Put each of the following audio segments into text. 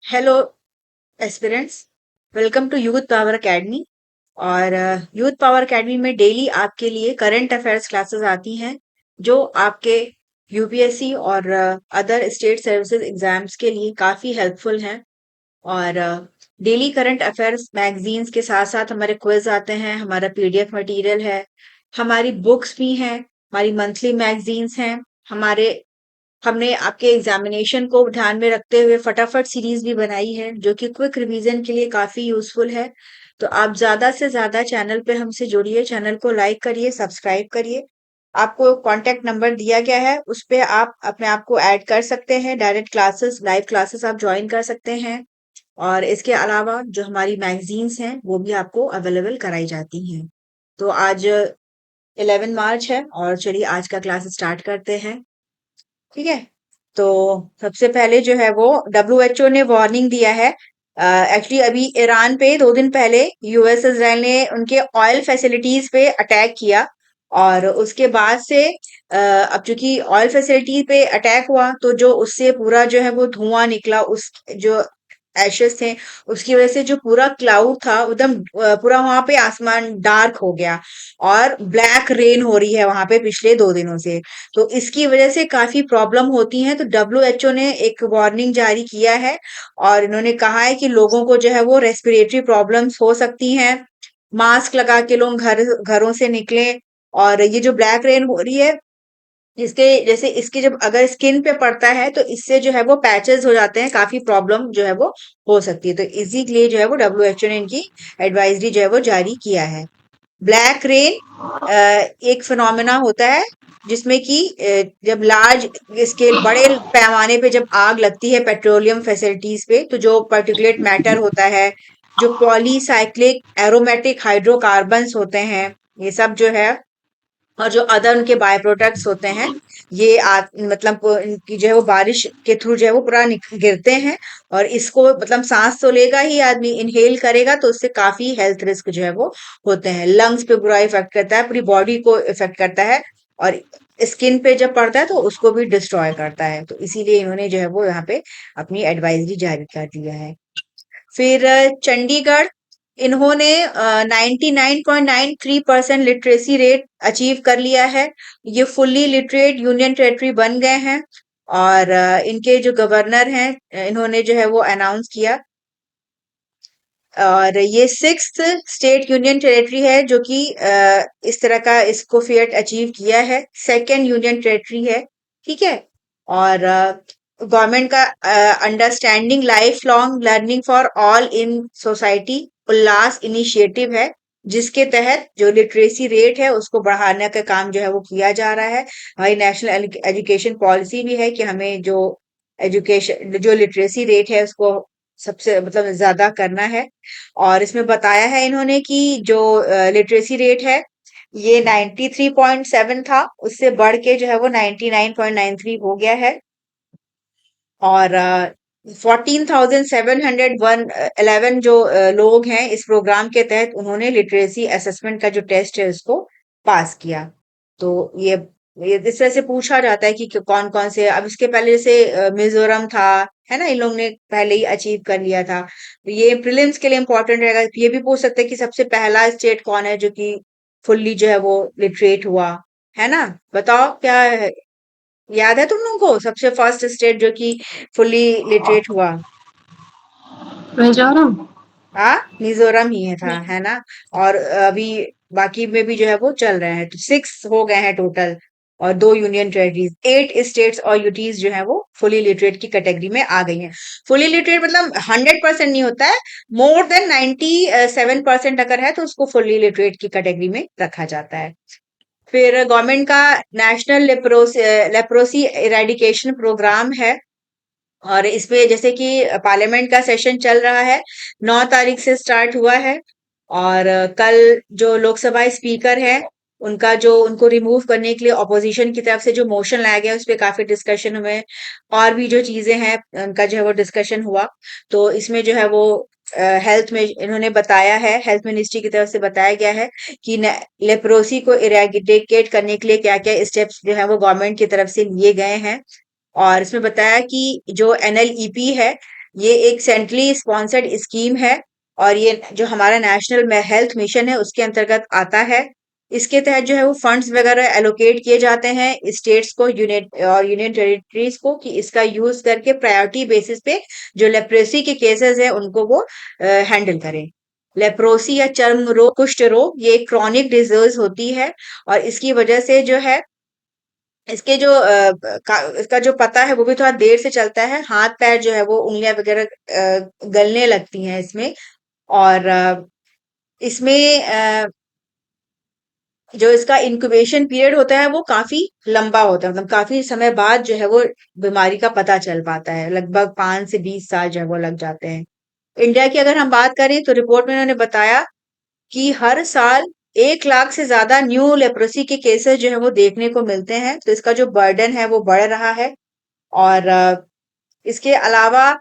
Hello aspirants, welcome to youth power academy. और youth power academy में daily आपके लिए करंट अफेयर्स क्लासेस आती हैं जो आपके यूपीएससी और अदर स्टेट सर्विसेज एग्जाम्स के लिए काफ़ी हेल्पफुल हैं। और डेली करंट अफेयर्स मैगजीन्स के साथ साथ हमारे क्विज आते हैं, हमारा पीडीएफ मटेरियल है, हमारी बुक्स भी हैं, हमारी मंथली मैगजीन्स हैं। हमारे हमने आपके एग्जामिनेशन को ध्यान में रखते हुए फटाफट सीरीज भी बनाई है जो कि क्विक रिवीजन के लिए काफी यूजफुल है। तो आप ज्यादा से ज्यादा चैनल पे हमसे जुड़िए, चैनल को लाइक करिए, सब्सक्राइब करिए। आपको कांटेक्ट नंबर दिया गया है, उस पे आप अपने आप को ऐड कर सकते हैं, डायरेक्ट क्लासेस, लाइव क्लासेस आप ज्वाइन कर सकते हैं। और इसके अलावा जो हमारी मैगजीन्स हैं वो भी आपको अवेलेबल कराई जाती हैं। तो आज 11 मार्च है और चलिए आज का क्लास स्टार्ट करते हैं। ठीक है। तो सबसे पहले जो है वो डब्ल्यूएचओ ने वार्निंग दिया है। एक्चुअली अभी ईरान पे 2 दिन पहले यूएस इजराइल ने उनके ऑयल फैसिलिटीज पे अटैक किया। और उसके बाद से अब चूंकि ऑयल फैसिलिटी पे अटैक हुआ तो जो उससे पूरा जो है वो धुआं निकला, उस जो एशेस थे उसकी वजह से जो पूरा क्लाउड था एकदम पूरा वहां पे आसमान डार्क हो गया। और ब्लैक रेन हो रही है वहां पे पिछले 2 दिनों से। तो इसकी वजह से काफी प्रॉब्लम होती है। तो डब्ल्यूएचओ ने एक वार्निंग जारी किया है और इन्होंने कहा है कि लोगों को जो है वो रेस्पिरेटरी प्रॉब्लम्स हो सकती हैं। मास्क लगा के लोग घरों से निकलें। और ये जो ब्लैक रेन हो रही है, इसके जैसे इसके जब अगर स्किन पे पड़ता है तो इससे जो है वो पैचेस हो जाते हैं, काफी प्रॉब्लम जो है वो हो सकती है। तो इसी के लिए जो है वो डब्ल्यूएचओ ने इनकी एडवाइजरी जो है वो जारी किया है। ब्लैक रेन एक फिनोमेना होता है जिसमें कि जब लार्ज स्केल, बड़े पैमाने पे जब आग लगती है पेट्रोलियम फैसिलिटीज पे, तो जो पर्टिकुलेट मैटर होता है, जो पॉलीसाइक्लिक एरोमेटिक हाइड्रोकार्बन्स होते हैं, ये सब जो है, और जो अदर उनके बाय प्रोडक्ट्स होते हैं, ये मतलब इनकी जो है वो बारिश के थ्रू जो है वो पूरा गिरते हैं। और इसको मतलब सांस तो लेगा ही आदमी, इनहेल करेगा तो उससे काफी हेल्थ रिस्क जो है वो होते हैं। लंग्स पे बुरा इफेक्ट करता है, पूरी बॉडी को इफेक्ट करता है। और स्किन पे जब पड़ता है तो उसको भी डिस्ट्रॉय करता है। तो इसीलिए इन्होंने जो है वो यहाँ पे अपनी एडवाइजरी जारी कर दिया है। फिर चंडीगढ़, इन्होंने 99.93% लिटरेसी रेट अचीव कर लिया है। ये फुल्ली लिटरेट यूनियन टेरिटरी बन गए हैं। और इनके जो गवर्नर हैं, इन्होंने जो है वो अनाउंस किया। और ये सिक्स्थ स्टेट यूनियन टेरिटरी है जो कि इस तरह का इसको फेट अचीव किया है। सेकेंड यूनियन टेरिटरी है। ठीक है। और गवर्नमेंट का understanding life long learning for all in society Ullas initiative है, जिसके तहत जो लिटरेसी रेट है उसको बढ़ाने का काम जो है वो किया जा रहा है। हमारी नेशनल एजुकेशन पॉलिसी भी है कि हमें जो एजुकेशन, जो लिटरेसी रेट है उसको सबसे मतलब ज्यादा करना है। और इसमें बताया है इन्होंने कि जो लिटरेसी रेट है ये 93.7 था, उससे बढ़ के जो है वो 99.93 हो गया है। और 14,711 जो लोग हैं इस प्रोग्राम के तहत, उन्होंने लिटरेसी असेसमेंट का जो टेस्ट है उसको पास किया। तो ये इस तरह से पूछा जाता है कि कौन कौन से, अब इसके पहले जैसे मिजोरम था, है ना, इन लोग ने पहले ही अचीव कर लिया था। तो ये प्रीलिम्स के लिए इंपॉर्टेंट रहेगा। ये भी पूछ सकते हैं कि सबसे पहला स्टेट कौन है जो कि फुल्ली जो है वो लिटरेट हुआ, है ना। बताओ क्या याद है तुम लोगों को सबसे फर्स्ट स्टेट जो कि फुल्ली लिटरेट हुआ? मिजोरम। हाँ, मिजोरम ही है था, है ना। और अभी बाकी में भी जो है वो चल रहे हैं, तो 6 हो गए हैं टोटल। और 2 यूनियन टेरिटरीज, 8 स्टेट्स और यूटीज जो है वो फुली लिटरेट की कैटेगरी में आ गई हैं। फुली लिटरेट मतलब 100% नहीं होता है, मोर देन 97% अगर है तो उसको फुली लिटरेट की कैटेगरी में रखा जाता है। फिर गवर्नमेंट का नेशनल लेप्रोसी इरेडिकेशन प्रोग्राम है। और इसमें जैसे कि पार्लियामेंट का सेशन चल रहा है, 9 तारीख से स्टार्ट हुआ है। और कल जो लोकसभा स्पीकर है, उनका जो उनको रिमूव करने के लिए ऑपोजिशन की तरफ से जो मोशन लाया गया उस पर काफी डिस्कशन हुए। और भी जो चीजें हैं उनका जो है वो डिस्कशन हुआ। तो इसमें जो है वो हेल्थ में इन्होंने बताया है, हेल्थ मिनिस्ट्री की तरफ से बताया गया है कि लेप्रोसी को इरेडिकेट करने के लिए क्या क्या स्टेप्स जो है वो गवर्नमेंट की तरफ से लिए गए हैं। और इसमें बताया कि जो एनएलईपी है, ये एक सेंट्रली स्पॉन्सर्ड स्कीम है और ये जो हमारा नेशनल हेल्थ मिशन है उसके अंतर्गत आता है। इसके तहत जो है वो फंड्स वगैरह एलोकेट किए जाते हैं स्टेट्स को, यूनिट और यूनियन टेरिटरीज को, कि इसका यूज करके प्रायोरिटी बेसिस पे जो लेप्रोसी के केसेस है उनको वो हैंडल करें। लेप्रोसी या चर्म रोग, कुष्ठ रोग, ये क्रॉनिक डिजीज होती है और इसकी वजह से जो है इसके जो इसका जो पता है वो भी थोड़ा देर से चलता है। हाथ पैर जो है वो उंगलियां वगैरह गलने लगती हैं इसमें। और इसमें जो इसका इंक्यूबेशन पीरियड होता है वो काफी लंबा होता है, मतलब काफी समय बाद जो है वो बीमारी का पता चल पाता है, लगभग 5 से 20 साल जो है वो लग जाते हैं। इंडिया की अगर हम बात करें तो रिपोर्ट में उन्होंने बताया कि हर साल 1 लाख से ज्यादा न्यू लेप्रोसी के केसेस जो है वो देखने को मिलते हैं, तो इसका जो बर्डन है वो बढ़ रहा है। और इसके अलावा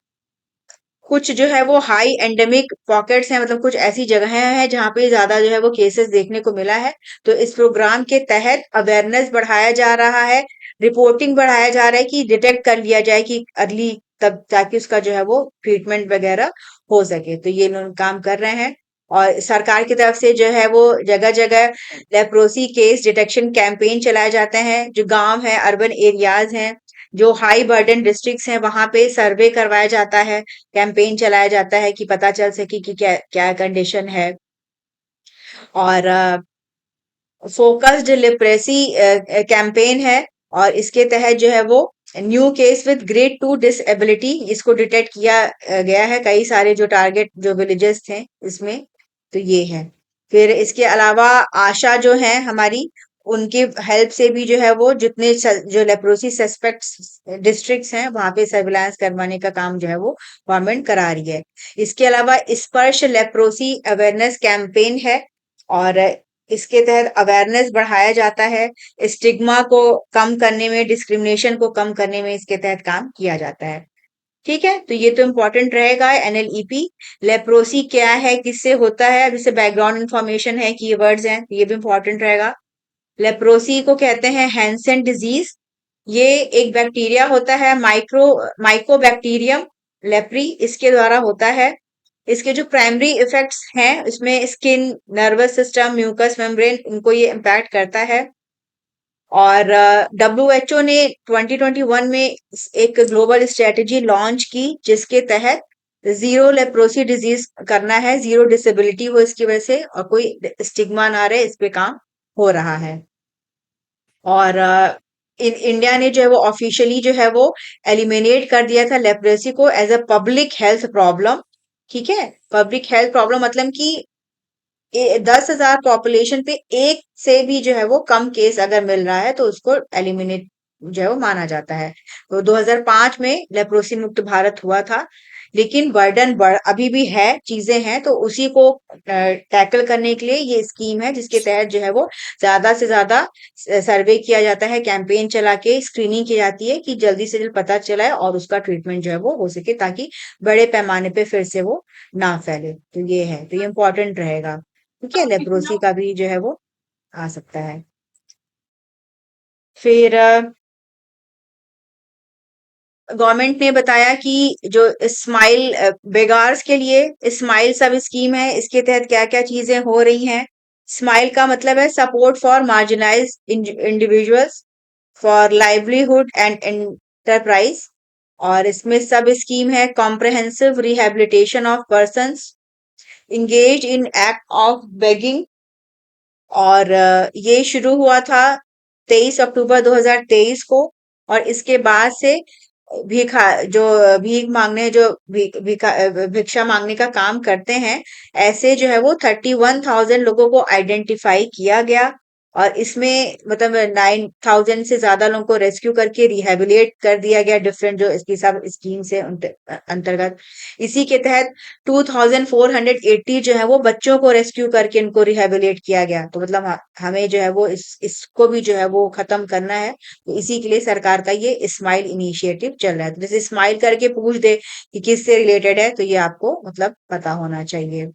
कुछ जो है वो हाई एंडेमिक पॉकेट्स हैं, मतलब कुछ ऐसी जगहें हैं जहाँ पे ज्यादा जो है वो केसेस देखने को मिला है। तो इस प्रोग्राम के तहत अवेयरनेस बढ़ाया जा रहा है, रिपोर्टिंग बढ़ाया जा रहा है कि डिटेक्ट कर लिया जाए कि अर्ली, तब ताकि उसका जो है वो ट्रीटमेंट वगैरह हो सके। तो ये लोग काम कर रहे हैं और सरकार की तरफ से जो है वो जगह जगह लेप्रोसी केस डिटेक्शन कैंपेन चलाए जाते हैं। जो गांव है, अर्बन एरियाज हैं, जो हाई बर्डन डिस्ट्रिक्ट्स हैं, वहां पे सर्वे करवाया जाता है, कैंपेन चलाया जाता है कि पता चल सके कि क्या क्या कंडीशन है। और फोकस्ड लिटरेसी कैंपेन है और इसके तहत जो है वो new case with grade 2 disability इसको डिटेक्ट किया गया है, कई सारे जो टारगेट जो विलेजेस थे इसमें। तो ये है। फिर इसके अलावा आशा जो है हमारी, उनकी हेल्प से भी जो है वो जितने जो लेप्रोसी सस्पेक्ट्स डिस्ट्रिक्ट्स हैं वहां पे सर्विलांस करवाने का काम जो है वो गवर्नमेंट करा रही है। इसके अलावा स्पर्श लेप्रोसी अवेयरनेस कैंपेन है और इसके तहत अवेयरनेस बढ़ाया जाता है, स्टिग्मा को कम करने में, डिस्क्रिमिनेशन को कम करने में इसके तहत काम किया जाता है। ठीक है, तो ये तो इम्पोर्टेंट रहेगा। एनएलईपी लेप्रोसी क्या है, किससे होता है, अब इससे बैकग्राउंड इंफॉर्मेशन है, कीवर्ड्स हैं, ये भी इम्पोर्टेंट रहेगा। लेप्रोसी को कहते हैं हैंसेन डिजीज। ये एक बैक्टीरिया होता है, माइकोबैक्टीरियम लेप्री, इसके द्वारा होता है। इसके जो प्राइमरी इफेक्ट्स हैं इसमें skin, nervous system, mucus membrane, इनको ये इम्पैक्ट करता है। और डब्ल्यूएचओ ने 2021 में एक ग्लोबल स्ट्रेटेजी लॉन्च की जिसके तहत जीरो लेप्रोसी डिजीज करना है, जीरो डिसेबिलिटी हो इसकी वजह से और कोई स्टिग्मा ना रहे, इस पे काम हो रहा है। और इंडिया ने जो है वो ऑफिशियली जो है वो एलिमिनेट कर दिया था लेप्रेसी को as a public health problem. ठीक है, पब्लिक हेल्थ प्रॉब्लम मतलब कि 10,000 पॉपुलेशन पे एक से भी जो है वो कम केस अगर मिल रहा है तो उसको एलिमिनेट जो है वो माना जाता है। तो 2005 में लेप्रोसी मुक्त भारत हुआ था, लेकिन बर्डन अभी भी है, चीजें हैं, तो उसी को टैकल करने के लिए ये स्कीम है जिसके तहत जो है वो ज्यादा से ज्यादा सर्वे किया जाता है, कैंपेन चला के स्क्रीनिंग की जाती है कि जल्दी से जल्द पता चला है और उसका ट्रीटमेंट जो है वो हो सके, ताकि बड़े पैमाने पे फिर से वो ना फैले। तो ये है, तो ये इम्पोर्टेंट रहेगा। ठीक है, लेप्रोसी का भी जो है वो आ सकता है। फिर गवर्नमेंट ने बताया कि जो स्माइल बेगार्स के लिए स्माइल सब स्कीम है, इसके तहत क्या क्या चीजें हो रही हैं। स्माइल का मतलब है support for marginalise individuals for livelihood and enterprise. और इसमें सब स्कीम है comprehensive rehabilitation of persons engage in act of begging. और ये शुरू हुआ था 23 अक्टूबर 2023 को। और इसके बाद से भिखा जो भीख मांगने जो भिक्षा मांगने का काम करते हैं, ऐसे जो है वो 31,000 लोगों को आइडेंटिफाई किया गया और इसमें मतलब 9,000 से ज्यादा लोगों को रेस्क्यू करके रिहेबिलिटेट कर दिया गया डिफरेंट जो इसकी सब स्कीम से अंतर्गत। इसी के तहत 2,480 जो है वो बच्चों को रेस्क्यू करके उनको रिहेबिलिटेट किया गया। तो मतलब हमें जो है वो इसको भी जो है वो खत्म करना है। तो इसी के लिए सरकार का ये स्माइल इनिशिएटिव चल रहा है। तो जैसे स्माइल करके पूछ दे कि किससे रिलेटेड है तो ये आपको मतलब पता होना चाहिए।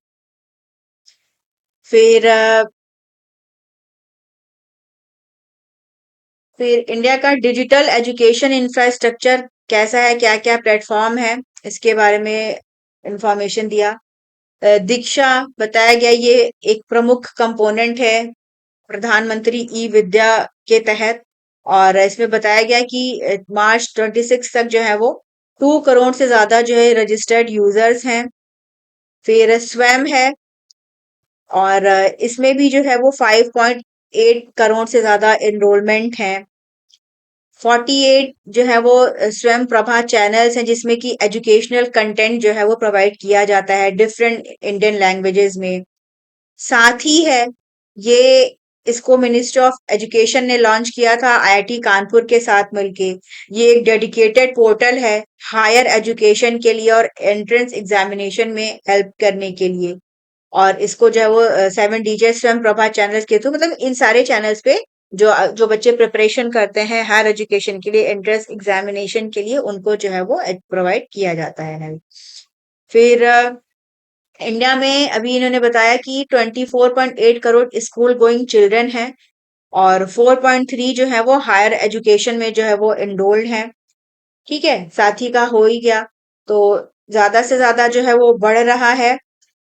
फिर फिर इंडिया का डिजिटल एजुकेशन इंफ्रास्ट्रक्चर कैसा है, क्या क्या प्लेटफॉर्म है। इसके बारे में इंफॉर्मेशन दिया। दीक्षा बताया गया, ये एक प्रमुख कंपोनेंट है प्रधानमंत्री ई विद्या के तहत। और इसमें बताया गया कि मार्च 26 तक जो है वो 2 करोड़ से ज्यादा जो है रजिस्टर्ड यूजर्स हैं। फिर स्वयं है, और इसमें भी जो है वो 5.8 करोड़ से ज्यादा एनरोलमेंट है। 48 जो है वो स्वयं प्रभा चैनल्स हैं, जिसमें कि एजुकेशनल कंटेंट जो है वो प्रोवाइड किया जाता है डिफरेंट इंडियन लैंग्वेजेस में। साथ ही है ये, इसको मिनिस्ट्री ऑफ एजुकेशन ने लॉन्च किया था आईआईटी कानपुर के साथ मिलके। ये एक डेडिकेटेड पोर्टल है हायर एजुकेशन के लिए और एंट्रेंस एग्जामिनेशन में हेल्प करने के लिए। और इसको जो है वो 7 DJ स्वयं प्रभा चैनल्स के थ्रू, मतलब इन सारे चैनल्स पे जो जो बच्चे प्रिपरेशन करते हैं हायर एजुकेशन के लिए, एंट्रेंस एग्जामिनेशन के लिए, उनको जो है वो प्रोवाइड किया जाता है। फिर इंडिया में अभी इन्होंने बताया कि 24.8 करोड़ स्कूल गोइंग चिल्ड्रन हैं, और 4.3 जो है वो हायर एजुकेशन में जो है वो एनरोल्ड हैं। ठीक है, साथी का हो ही गया। तो ज्यादा से ज्यादा जो है वो बढ़ रहा है,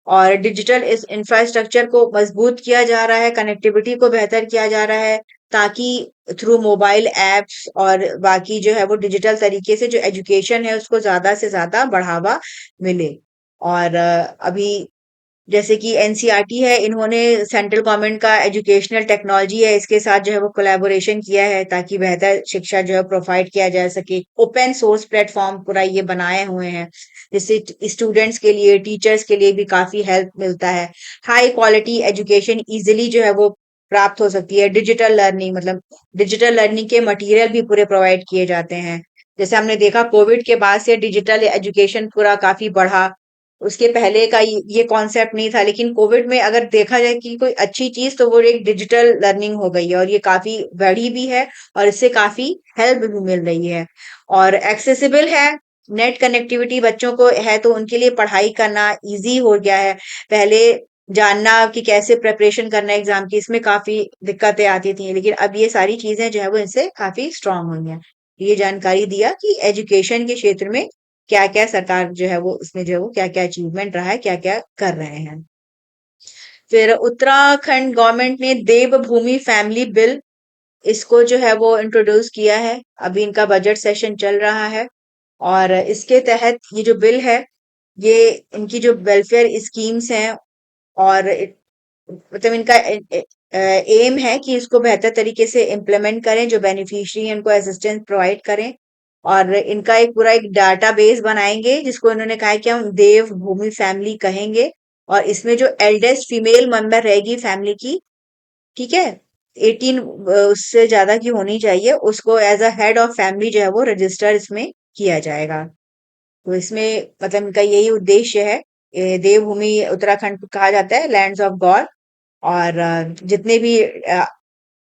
और डिजिटल इस इंफ्रास्ट्रक्चर को मजबूत किया जा रहा है, कनेक्टिविटी को बेहतर किया जा रहा है, ताकि थ्रू मोबाइल एप्स और बाकी जो है वो डिजिटल तरीके से जो एजुकेशन है उसको ज्यादा से ज्यादा बढ़ावा मिले। और अभी जैसे कि एनसीईआरटी है, इन्होंने सेंट्रल गवर्नमेंट का एजुकेशनल टेक्नोलॉजी है इसके साथ जो है वो कोलैबोरेशन किया है, ताकि बेहतर शिक्षा जो है प्रोवाइड किया जा सके। ओपन सोर्स प्लेटफॉर्म पूरा ये बनाए हुए हैं, जिससे स्टूडेंट्स के लिए, टीचर्स के लिए भी काफी हेल्प मिलता है। हाई क्वालिटी एजुकेशन इजिली जो है वो प्राप्त हो सकती है। डिजिटल लर्निंग, मतलब डिजिटल लर्निंग के मटेरियल भी पूरे प्रोवाइड किए जाते हैं। जैसे हमने देखा कोविड के बाद से डिजिटल एजुकेशन पूरा काफी बढ़ा। उसके पहले का ये कॉन्सेप्ट नहीं था, लेकिन कोविड में अगर देखा जाए कि कोई अच्छी चीज, तो वो एक डिजिटल लर्निंग हो गई है, और ये काफी बढ़ी भी है, और इससे काफी हेल्प भी मिल रही है, और एक्सेसिबल है। नेट कनेक्टिविटी बच्चों को है तो उनके लिए पढ़ाई करना इजी हो गया है। पहले जानना कि कैसे प्रिपरेशन करना है एग्जाम की, इसमें काफी दिक्कतें आती थी, लेकिन अब ये सारी चीजें जो है वो इनसे काफी स्ट्रांग हुई हैं। ये जानकारी दिया कि एजुकेशन के क्षेत्र में क्या क्या सरकार जो है वो उसमें जो है वो क्या क्या अचीवमेंट रहा है, क्या क्या कर रहे हैं। फिर उत्तराखंड गवर्नमेंट ने देवभूमि फैमिली बिल, इसको जो है वो इंट्रोड्यूस किया है। अभी इनका बजट सेशन चल रहा है, और इसके तहत ये जो बिल है, ये इनकी जो वेलफेयर स्कीम्स हैं, और मतलब इनका एम है कि इसको बेहतर तरीके से इम्प्लीमेंट करें, जो बेनिफिशियरी हैं उनको असिस्टेंस प्रोवाइड करें। और इनका एक पूरा एक डाटाबेस बनाएंगे, जिसको इन्होंने कहा है कि हम देव भूमि फैमिली कहेंगे। और इसमें जो एल्डेस्ट फीमेल मेंबर रहेगी फैमिली की, ठीक है, 18 उससे ज्यादा की होनी चाहिए, उसको as a head of family जो है वो रजिस्टर इसमें किया जाएगा। तो इसमें मतलब इनका यही उद्देश्य है। देवभूमि उत्तराखंड को कहा जाता है लैंड्स ऑफ गॉड। और जितने भी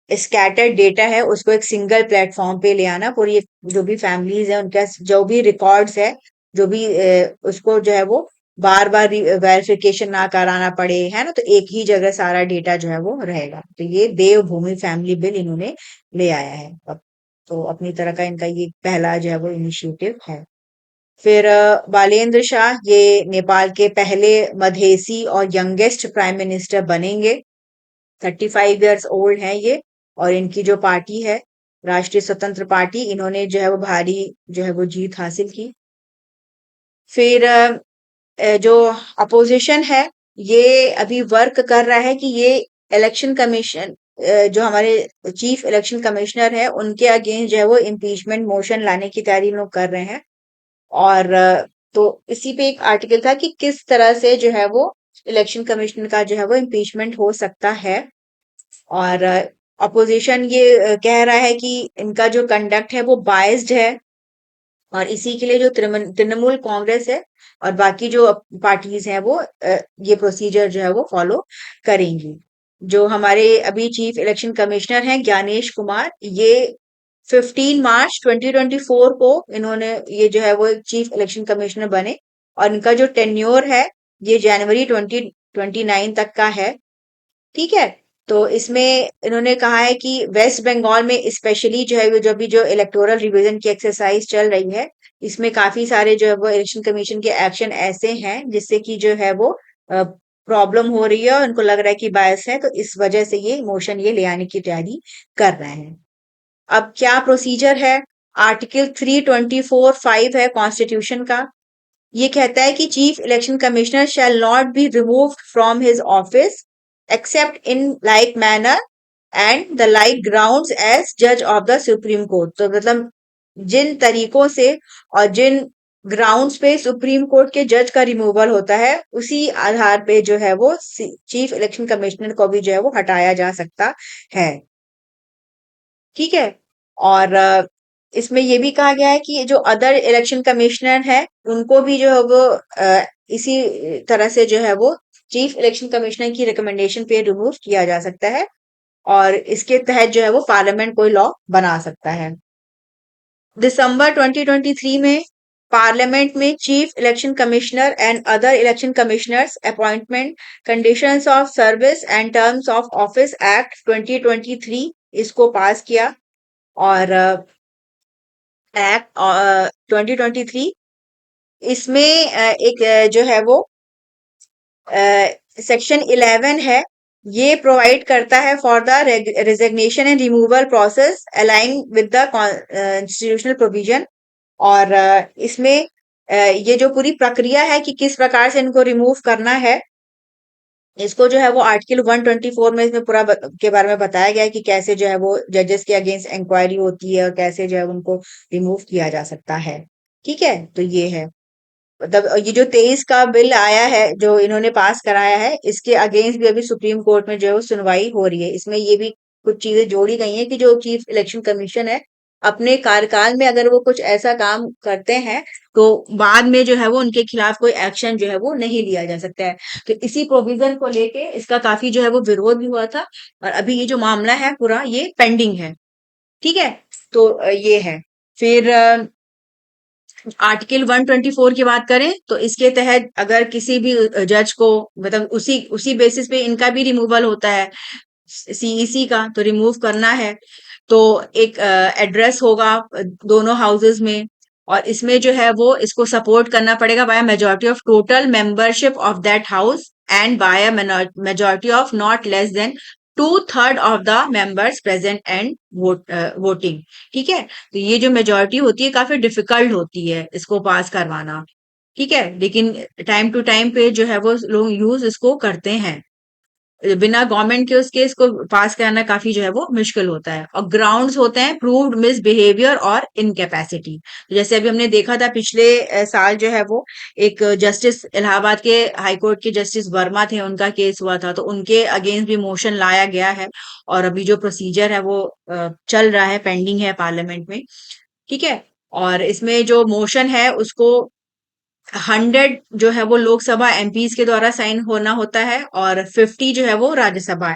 स्कैटर्ड डेटा है उसको एक सिंगल प्लेटफॉर्म पे ले आना। पूरी जो भी फैमिलीज है उनका जो भी रिकॉर्ड्स है, जो भी उसको जो है वो बार बार वेरिफिकेशन ना कराना पड़े, है ना, तो एक ही जगह सारा डेटा जो है वो रहेगा। तो ये देवभूमि फैमिली बिल इन्होंने ले आया है अब। तो अपनी तरह का इनका ये पहला जो है वो इनिशिएटिव है। फिर बालेंद्र शाह, ये नेपाल के पहले मधेसी और यंगेस्ट प्राइम मिनिस्टर बनेंगे। 35 ईयर्स ओल्ड हैं ये, और इनकी जो पार्टी है राष्ट्रीय स्वतंत्र पार्टी, इन्होंने जो है वो भारी जो है वो जीत हासिल की। फिर जो अपोजिशन है, ये अभी वर्क कर रहा है कि ये इलेक्शन कमीशन, जो हमारे चीफ इलेक्शन कमिश्नर है उनके अगेंस्ट जो है वो इम्पीचमेंट मोशन लाने की तैयारी लोग कर रहे हैं। और तो इसी पे एक आर्टिकल था कि किस तरह से जो है वो इलेक्शन कमिश्नर का जो है वो इम्पीचमेंट हो सकता है। और अपोजिशन ये कह रहा है कि इनका जो कंडक्ट है वो बायस्ड है, और इसी के लिए जो तृणमूल कांग्रेस है और बाकी जो पार्टीज हैं वो ये प्रोसीजर जो है वो फॉलो करेंगी। जो हमारे अभी चीफ इलेक्शन कमिश्नर हैं ज्ञानेश कुमार, ये 15 मार्च 2024 को इन्होंने ये जो है वो चीफ इलेक्शन कमिश्नर बने, और इनका जो टेन्योर है ये जनवरी 2029 तक का है। ठीक है। तो इसमें इन्होंने कहा है कि वेस्ट बंगाल में स्पेशली जो है वो जो भी जो इलेक्टोरल रिवीजन की एक्सरसाइज चल रही है, इसमें काफी सारे जो है वो इलेक्शन कमीशन के एक्शन ऐसे हैं जिससे कि जो है वो प्रॉब्लम हो रही है और उनको लग रहा है कि बायस है, तो इस वजह से ये मोशन ये ले आने की तैयारी कर रहे हैं। अब क्या प्रोसीजर है? आर्टिकल 324(5) है कॉन्स्टिट्यूशन का। ये कहता है कि chief election commissioner shall not be removed from his office except in like manner and the like grounds as जज ऑफ द सुप्रीम कोर्ट। तो मतलब जिन तरीकों से और जिन ग्राउंड्स पे सुप्रीम कोर्ट के जज का रिमूवल होता है, उसी आधार पे जो है वो चीफ इलेक्शन कमिश्नर को भी जो है वो हटाया जा सकता है। ठीक है। और इसमें ये भी कहा गया है कि जो अदर इलेक्शन कमिश्नर है उनको भी जो है वो इसी तरह से जो है वो चीफ इलेक्शन कमिश्नर की रिकमेंडेशन पे रिमूव किया जा सकता है और इसके तहत जो है वो पार्लियामेंट कोई लॉ बना सकता है। दिसंबर 2023 में पार्लियामेंट में chief election commissioner and other election commissioners appointment conditions of service and terms of office act 2023 इसको पास किया। और एक्ट 2023 इसमें एक जो है वो सेक्शन 11 है, ये प्रोवाइड करता है for the resignation and removal process align with the constitutional provision. और इसमें ये जो पूरी प्रक्रिया है कि किस प्रकार से इनको रिमूव करना है, इसको जो है वो आर्टिकल 124 में इसमें पूरा के बारे में बताया गया है कि कैसे जो है वो जजेस के अगेंस्ट इंक्वायरी होती है और कैसे जो है उनको रिमूव किया जा सकता है। ठीक है, तो ये है मतलब ये जो 23 का बिल आया है जो इन्होंने पास कराया है, इसके अगेंस्ट भी अभी सुप्रीम कोर्ट में जो है वो सुनवाई हो रही है। इसमें ये भी कुछ चीजें जोड़ी गई हैं कि जो चीफ इलेक्शन कमीशन है अपने कार्यकाल में अगर वो कुछ ऐसा काम करते हैं तो बाद में जो है वो उनके खिलाफ कोई एक्शन जो है वो नहीं लिया जा सकता है। तो इसी प्रोविजन को लेके इसका काफी जो है वो विरोध भी हुआ था और अभी ये जो मामला है पूरा ये पेंडिंग है। ठीक है, तो ये है। फिर आर्टिकल 124 की बात करें तो इसके तहत अगर किसी भी जज को मतलब उसी उसी बेसिस पे इनका भी रिमूवल होता है सीईसी का, तो रिमूव करना है तो एक एड्रेस होगा दोनों हाउसेस में और इसमें जो है वो इसको सपोर्ट करना पड़ेगा by majority of total membership of that house and by majority of not less than 2/3 of the members present and voting. ठीक है, तो ये जो मेजॉरिटी होती है काफी डिफिकल्ट होती है इसको पास करवाना। ठीक है, लेकिन टाइम टू टाइम पे जो है वो लोग यूज इसको करते हैं। बिना गवर्नमेंट के उसके इसको पास कराना काफी जो है वो मुश्किल होता है। और ग्राउंड्स होते हैं प्रूव्ड मिसबिहेवियर और इनकैपेसिटी। जैसे अभी हमने देखा था पिछले साल जो है वो एक जस्टिस इलाहाबाद के हाई कोर्ट के जस्टिस वर्मा थे, उनका केस हुआ था तो उनके अगेंस्ट भी मोशन लाया गया है और अभी जो प्रोसीजर है वो चल रहा है, पेंडिंग है पार्लियामेंट में। ठीक है, और इसमें जो मोशन है उसको 100 जो है वो लोकसभा एमपीज के द्वारा साइन होना होता है और 50 जो है वो राज्यसभा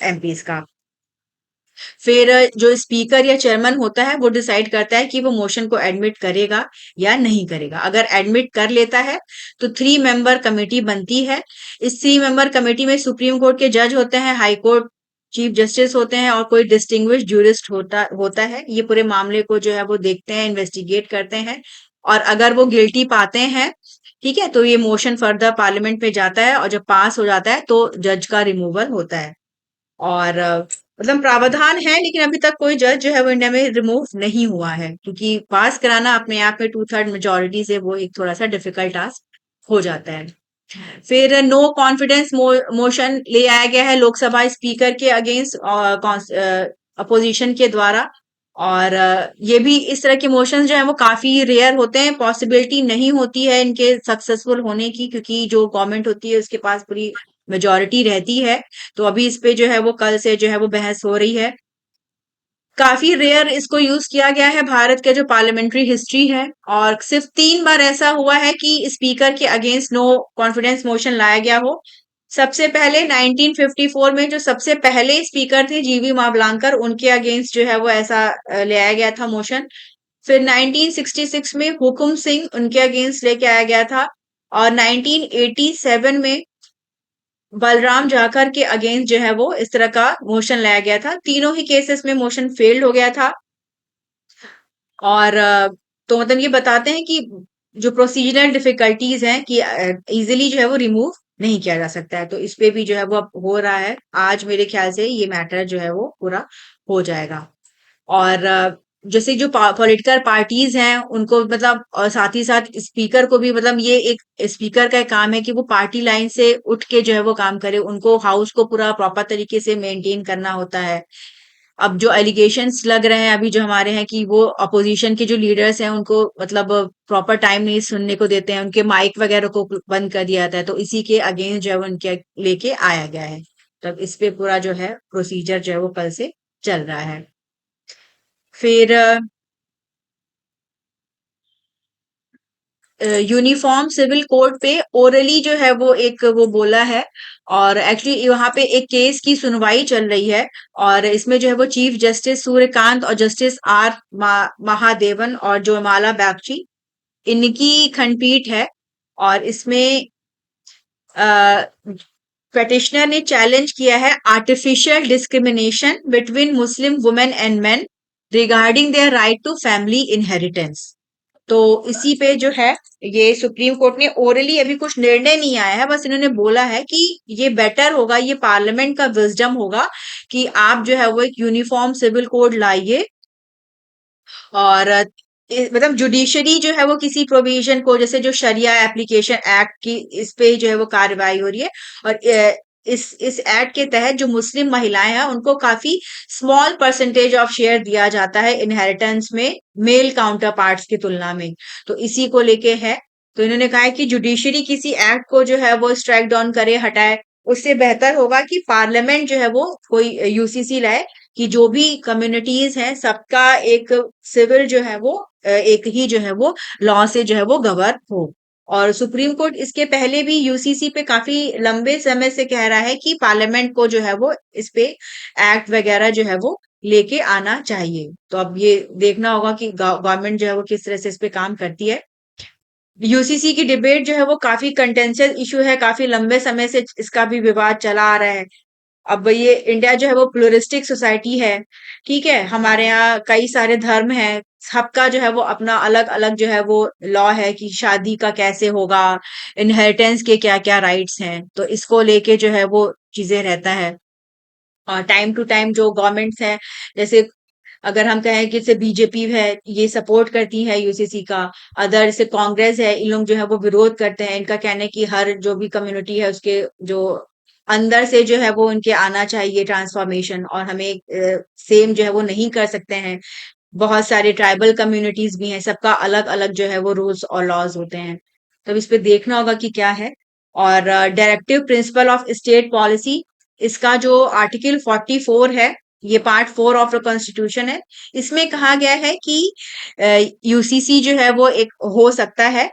एमपीज का। फिर जो स्पीकर या चेयरमैन होता है वो डिसाइड करता है कि वो मोशन को एडमिट करेगा या नहीं करेगा। अगर एडमिट कर लेता है तो 3 मेंबर कमेटी बनती है। इस 3 मेंबर कमेटी में सुप्रीम कोर्ट के जज होते हैं, हाई कोर्ट चीफ जस्टिस होते हैं और कोई डिस्टिंग्विश जूरिस्ट होता होता है। ये पूरे मामले को जो है वो देखते हैं, इन्वेस्टिगेट करते हैं और अगर वो गिल्टी पाते हैं, ठीक है, तो ये मोशन फर्दर पार्लियामेंट में जाता है और जब पास हो जाता है तो जज का रिमूवल होता है। और मतलब प्रावधान है लेकिन अभी तक कोई जज जो है वो इंडिया में रिमूव नहीं हुआ है क्योंकि पास कराना अपने आप में 2/3 मेजोरिटी से वो एक थोड़ा सा डिफिकल्ट टास्क हो जाता है। फिर नो कॉन्फिडेंस मोशन ले आया गया है लोकसभा स्पीकर के अगेंस्ट अपोजिशन के द्वारा। और ये भी इस तरह के मोशन जो है वो काफी रेयर होते हैं, पॉसिबिलिटी नहीं होती है इनके सक्सेसफुल होने की क्योंकि जो गवर्नमेंट होती है उसके पास पूरी मेजोरिटी रहती है। तो अभी इस पे जो है वो कल से जो है वो बहस हो रही है। काफी रेयर इसको यूज किया गया है भारत के जो पार्लियामेंट्री हिस्ट्री है और सिर्फ 3 बार ऐसा हुआ है कि स्पीकर के अगेंस्ट नो कॉन्फिडेंस मोशन लाया गया हो। सबसे पहले 1954 में जो सबसे पहले स्पीकर थे जीवी मावलांकर, उनके अगेंस्ट जो है वो ऐसा ले आया गया था मोशन। फिर 1966 में हुकुम सिंह, उनके अगेंस्ट लेके आया गया था। और 1987 में बलराम जाखर के अगेंस्ट जो है वो इस तरह का मोशन लाया गया था। तीनों ही केसेस में मोशन फेल्ड हो गया था। और तो मतलब ये बताते हैं कि जो प्रोसीजरल डिफिकल्टीज हैं कि इजीली जो है वो रिमूव नहीं किया जा सकता है। तो इस पे भी जो है वो अब हो रहा है। आज मेरे ख्याल से ये मैटर जो है वो पूरा हो जाएगा। और जैसे जो पॉलिटिकल पार्टीज हैं उनको मतलब, और साथ ही साथ स्पीकर को भी मतलब, ये एक स्पीकर का काम है कि वो पार्टी लाइन से उठ के जो है वो काम करे। उनको हाउस को पूरा प्रॉपर तरीके से मेंटेन करना होता है। अब जो एलिगेशंस लग रहे हैं अभी जो हमारे हैं कि वो अपोजिशन के जो लीडर्स हैं उनको मतलब प्रॉपर टाइम नहीं सुनने को देते हैं, उनके माइक वगैरह को बंद कर दिया जाता है। तो इसी के अगेंस्ट जो है वो उनके लेके आया गया है। तब इस पे पूरा जो है प्रोसीजर जो है वो कल से चल रहा है। फिर यूनिफॉर्म सिविल कोड पे ओरली जो है वो एक वो बोला है। और एक्चुअली वहां पे एक केस की सुनवाई चल रही है। और इसमें जो है वो चीफ जस्टिस सूर्यकांत और जस्टिस आर महादेवन और जो माला बागची, इनकी खंडपीठ है। और इसमें पेटिशनर ने चैलेंज किया है artificial discrimination between Muslim women and men regarding their right to family inheritance. तो इसी पे जो है ये सुप्रीम कोर्ट ने ओरली अभी कुछ निर्णय नहीं आया है, बस इन्होंने बोला है कि ये बेटर होगा, ये पार्लियामेंट का विजडम होगा कि आप जो है वो एक यूनिफॉर्म सिविल कोड लाइए। और मतलब जुडिशरी जो है वो किसी प्रोविजन को, जैसे जो शरिया एप्लीकेशन एक्ट की, इस पे जो है वो कार्रवाई हो रही है। और इस एक्ट के तहत जो मुस्लिम महिलाएं हैं उनको काफी स्मॉल परसेंटेज ऑफ शेयर दिया जाता है इनहेरिटेंस में मेल काउंटर पार्ट्स की तुलना में। तो इसी को लेके है। तो इन्होंने कहा है कि जुडिशरी किसी एक्ट को जो है वो स्ट्राइक डाउन करे, हटाए, उससे बेहतर होगा कि पार्लियामेंट जो है वो कोई यूसीसी लाए कि जो भी कम्युनिटीज हैं सबका एक सिविल जो है वो एक ही जो है वो लॉ से जो है वो गवर्न हो। और सुप्रीम कोर्ट इसके पहले भी यूसीसी पे काफी लंबे समय से कह रहा है कि पार्लियामेंट को जो है वो इस पे एक्ट वगैरह जो है वो लेके आना चाहिए। तो अब ये देखना होगा कि गवर्नमेंट जो है वो किस तरह से इस पे काम करती है। यूसीसी की डिबेट जो है वो काफी कंटेंशियल इशू है, काफी लंबे समय से इसका भी विवाद चला आ रहा है। अब ये इंडिया जो है वो प्लूरिस्टिक सोसाइटी है। ठीक है, हमारे यहाँ कई सारे धर्म हैं। सबका जो है वो अपना अलग अलग जो है वो लॉ है कि शादी का कैसे होगा, इनहेरिटेंस के क्या क्या राइट्स हैं। तो इसको लेके जो है वो चीजें रहता है। और टाइम टू टाइम जो गवर्नमेंट्स हैं, जैसे अगर हम कहें कि जैसे बीजेपी है, ये सपोर्ट करती है यूसीसी का। अदर जैसे कांग्रेस है, इन लोग जो है वो विरोध करते हैं। इनका कहना है कि हर जो भी कम्युनिटी है उसके जो अंदर से जो है वो उनके आना चाहिए ट्रांसफॉर्मेशन, और हमें सेम जो है वो नहीं कर सकते हैं। बहुत सारे ट्राइबल कम्युनिटीज भी हैं, सबका अलग अलग जो है वो रूल्स और लॉज होते हैं। तब इस पे देखना होगा कि क्या है। और directive principle of state policy, इसका जो आर्टिकल 44 है, ये पार्ट 4 ऑफ द कॉन्स्टिट्यूशन है। इसमें कहा गया है कि यूसीसी जो है वो एक हो सकता है।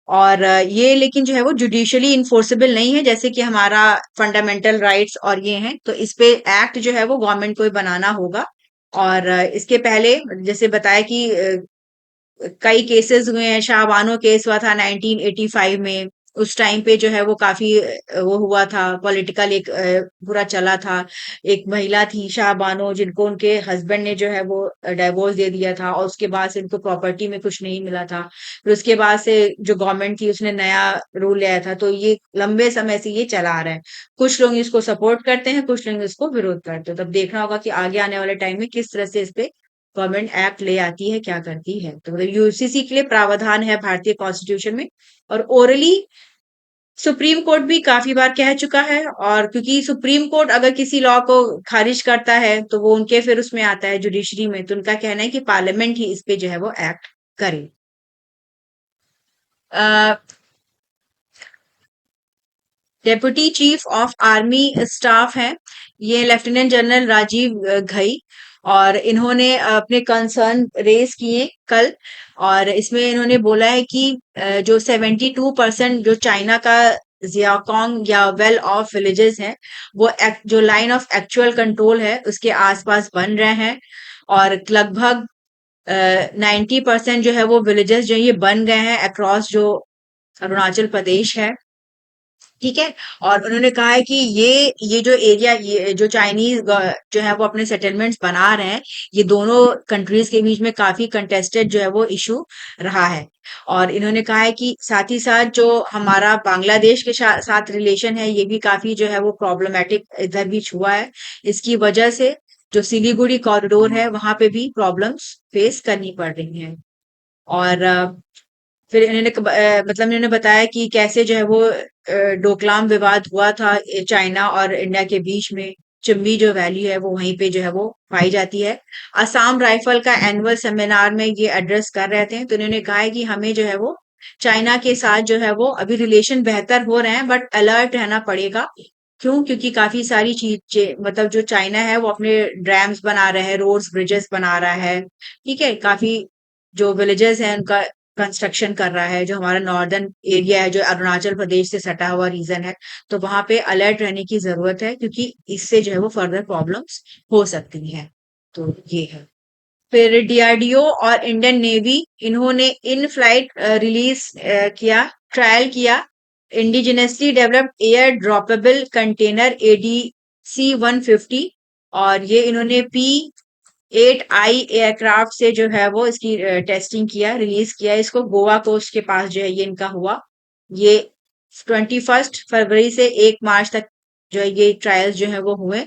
और ये लेकिन जो है वो जुडिशियली इन्फोर्सेबल नहीं है, जैसे कि हमारा फंडामेंटल राइट्स और ये हैं। तो इस पे एक्ट जो है वो गवर्नमेंट को ही बनाना होगा। और इसके पहले जैसे बताया कि कई केसेस हुए हैं। शाहबानो केस हुआ था 1985 में। उस टाइम पे जो है वो काफी वो हुआ था, पॉलिटिकल एक पूरा चला था। एक महिला थी शाहबानो, जिनको उनके हस्बैंड ने जो है वो डाइवोर्स दे दिया था, और उसके बाद से उनको प्रॉपर्टी में कुछ नहीं मिला था। फिर उसके बाद से जो गवर्नमेंट थी उसने नया रूल लाया था। तो ये लंबे समय से ये चला आ रहा है। कुछ लोग इसको सपोर्ट करते हैं, कुछ लोग इसको विरोध करते हैं। तब देखना होगा कि आगे आने वाले टाइम में किस तरह से इस पे गवर्नमेंट एक्ट ले आती है, क्या करती है। तो मतलब यूसीसी के लिए प्रावधान है भारतीय कॉन्स्टिट्यूशन में। और ओरली सुप्रीम कोर्ट भी काफी बार कह चुका है। और क्योंकि सुप्रीम कोर्ट अगर किसी लॉ को खारिज करता है तो वो उनके फिर उसमें आता है जुडिशरी में। तो उनका कहना है कि पार्लियामेंट ही इस पे जो है वो एक्ट करे। Deputy chief of army staff हैं, ये लेफ्टिनेंट जनरल राजीव घई। और इन्होंने अपने कंसर्न रेज किए कल। और इसमें इन्होंने बोला है कि जो 72% जो चाइना का जियाकोंग या वेल ऑफ विलेजेस हैं, वो जो लाइन ऑफ एक्चुअल कंट्रोल है उसके आसपास बन रहे हैं। और लगभग 90% जो है वो विलेजेस जो ये बन गए हैं अक्रॉस जो अरुणाचल प्रदेश है। ठीक है। और उन्होंने कहा है कि ये जो एरिया, ये जो चाइनीज जो है वो अपने सेटलमेंट्स बना रहे हैं, ये दोनों कंट्रीज के बीच में काफी कंटेस्टेड जो है वो इशू रहा है। और इन्होंने कहा है कि साथ ही साथ जो हमारा बांग्लादेश के साथ रिलेशन है, ये भी काफी जो है वो प्रॉब्लमेटिक इधर भी हुआ है। इसकी वजह से जो सिलीगुड़ी कॉरिडोर है, वहां पे भी प्रॉब्लम्स फेस करनी पड़ रही हैं। और फिर मतलब इन्होंने बताया कि कैसे जो है वो डोकलाम विवाद हुआ था चाइना और इंडिया के बीच में। चिम्बी जो वैली है वो वहीं पे जो है वो पाई जाती है। असम राइफल का एनुअल सेमिनार में ये एड्रेस कर रहे थे, तो इन्होंने कहा है कि हमें जो है वो चाइना के साथ जो है वो अभी रिलेशन बेहतर हो रहे हैं, बट अलर्ट रहना पड़ेगा। क्यों? क्योंकि काफी सारी चीजें, मतलब जो चाइना है वो अपने डैम्स बना रहा है, रोड्स ब्रिजेस बना रहा है, ठीक है। काफी जो विलेजेस हैं उनका कंस्ट्रक्शन कर रहा है। जो हमारा नॉर्दर्न एरिया है, जो अरुणाचल प्रदेश से सटा हुआ रीजन है, तो वहां पे अलर्ट रहने की जरूरत है, क्योंकि इससे जो है वो फर्दर प्रॉब्लम्स हो सकती हैं। तो ये है। फिर डीआरडीओ और इंडियन नेवी, इन्होंने इन फ्लाइट रिलीज किया, ट्रायल किया indigenously developed air droppable container ADC-150। और ये इन्होंने P-8I एयरक्राफ्ट से जो है वो इसकी टेस्टिंग किया, रिलीज किया। इसको गोवा कोस्ट के पास जो है ये इनका हुआ। ये 21 फरवरी से 1 मार्च तक जो है ये ट्रायल्स जो है वो हुए।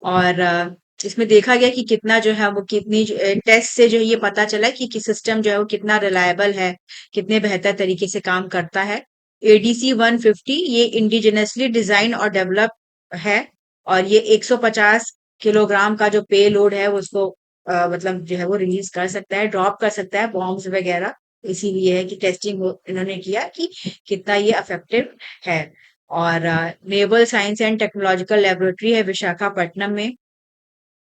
और इसमें देखा गया कि कितना जो है वो कितनी टेस्ट से जो है ये पता चला कि सिस्टम जो है वो कितना रिलायबल है, कितने बेहतर तरीके से काम करता है। ADC-150 ये इंडिजिनसली डिजाइन और डेवलप है। और ये 150 किलोग्राम का जो पे लोड है वो उसको मतलब जो है वो रिलीज कर सकता है, ड्रॉप कर सकता है बॉम्ब्स वगैरह। इसीलिए है कि टेस्टिंग इन्होंने किया कि कितना ये इफेक्टिव है। और naval science and technological laboratory है विशाखापट्टनम में,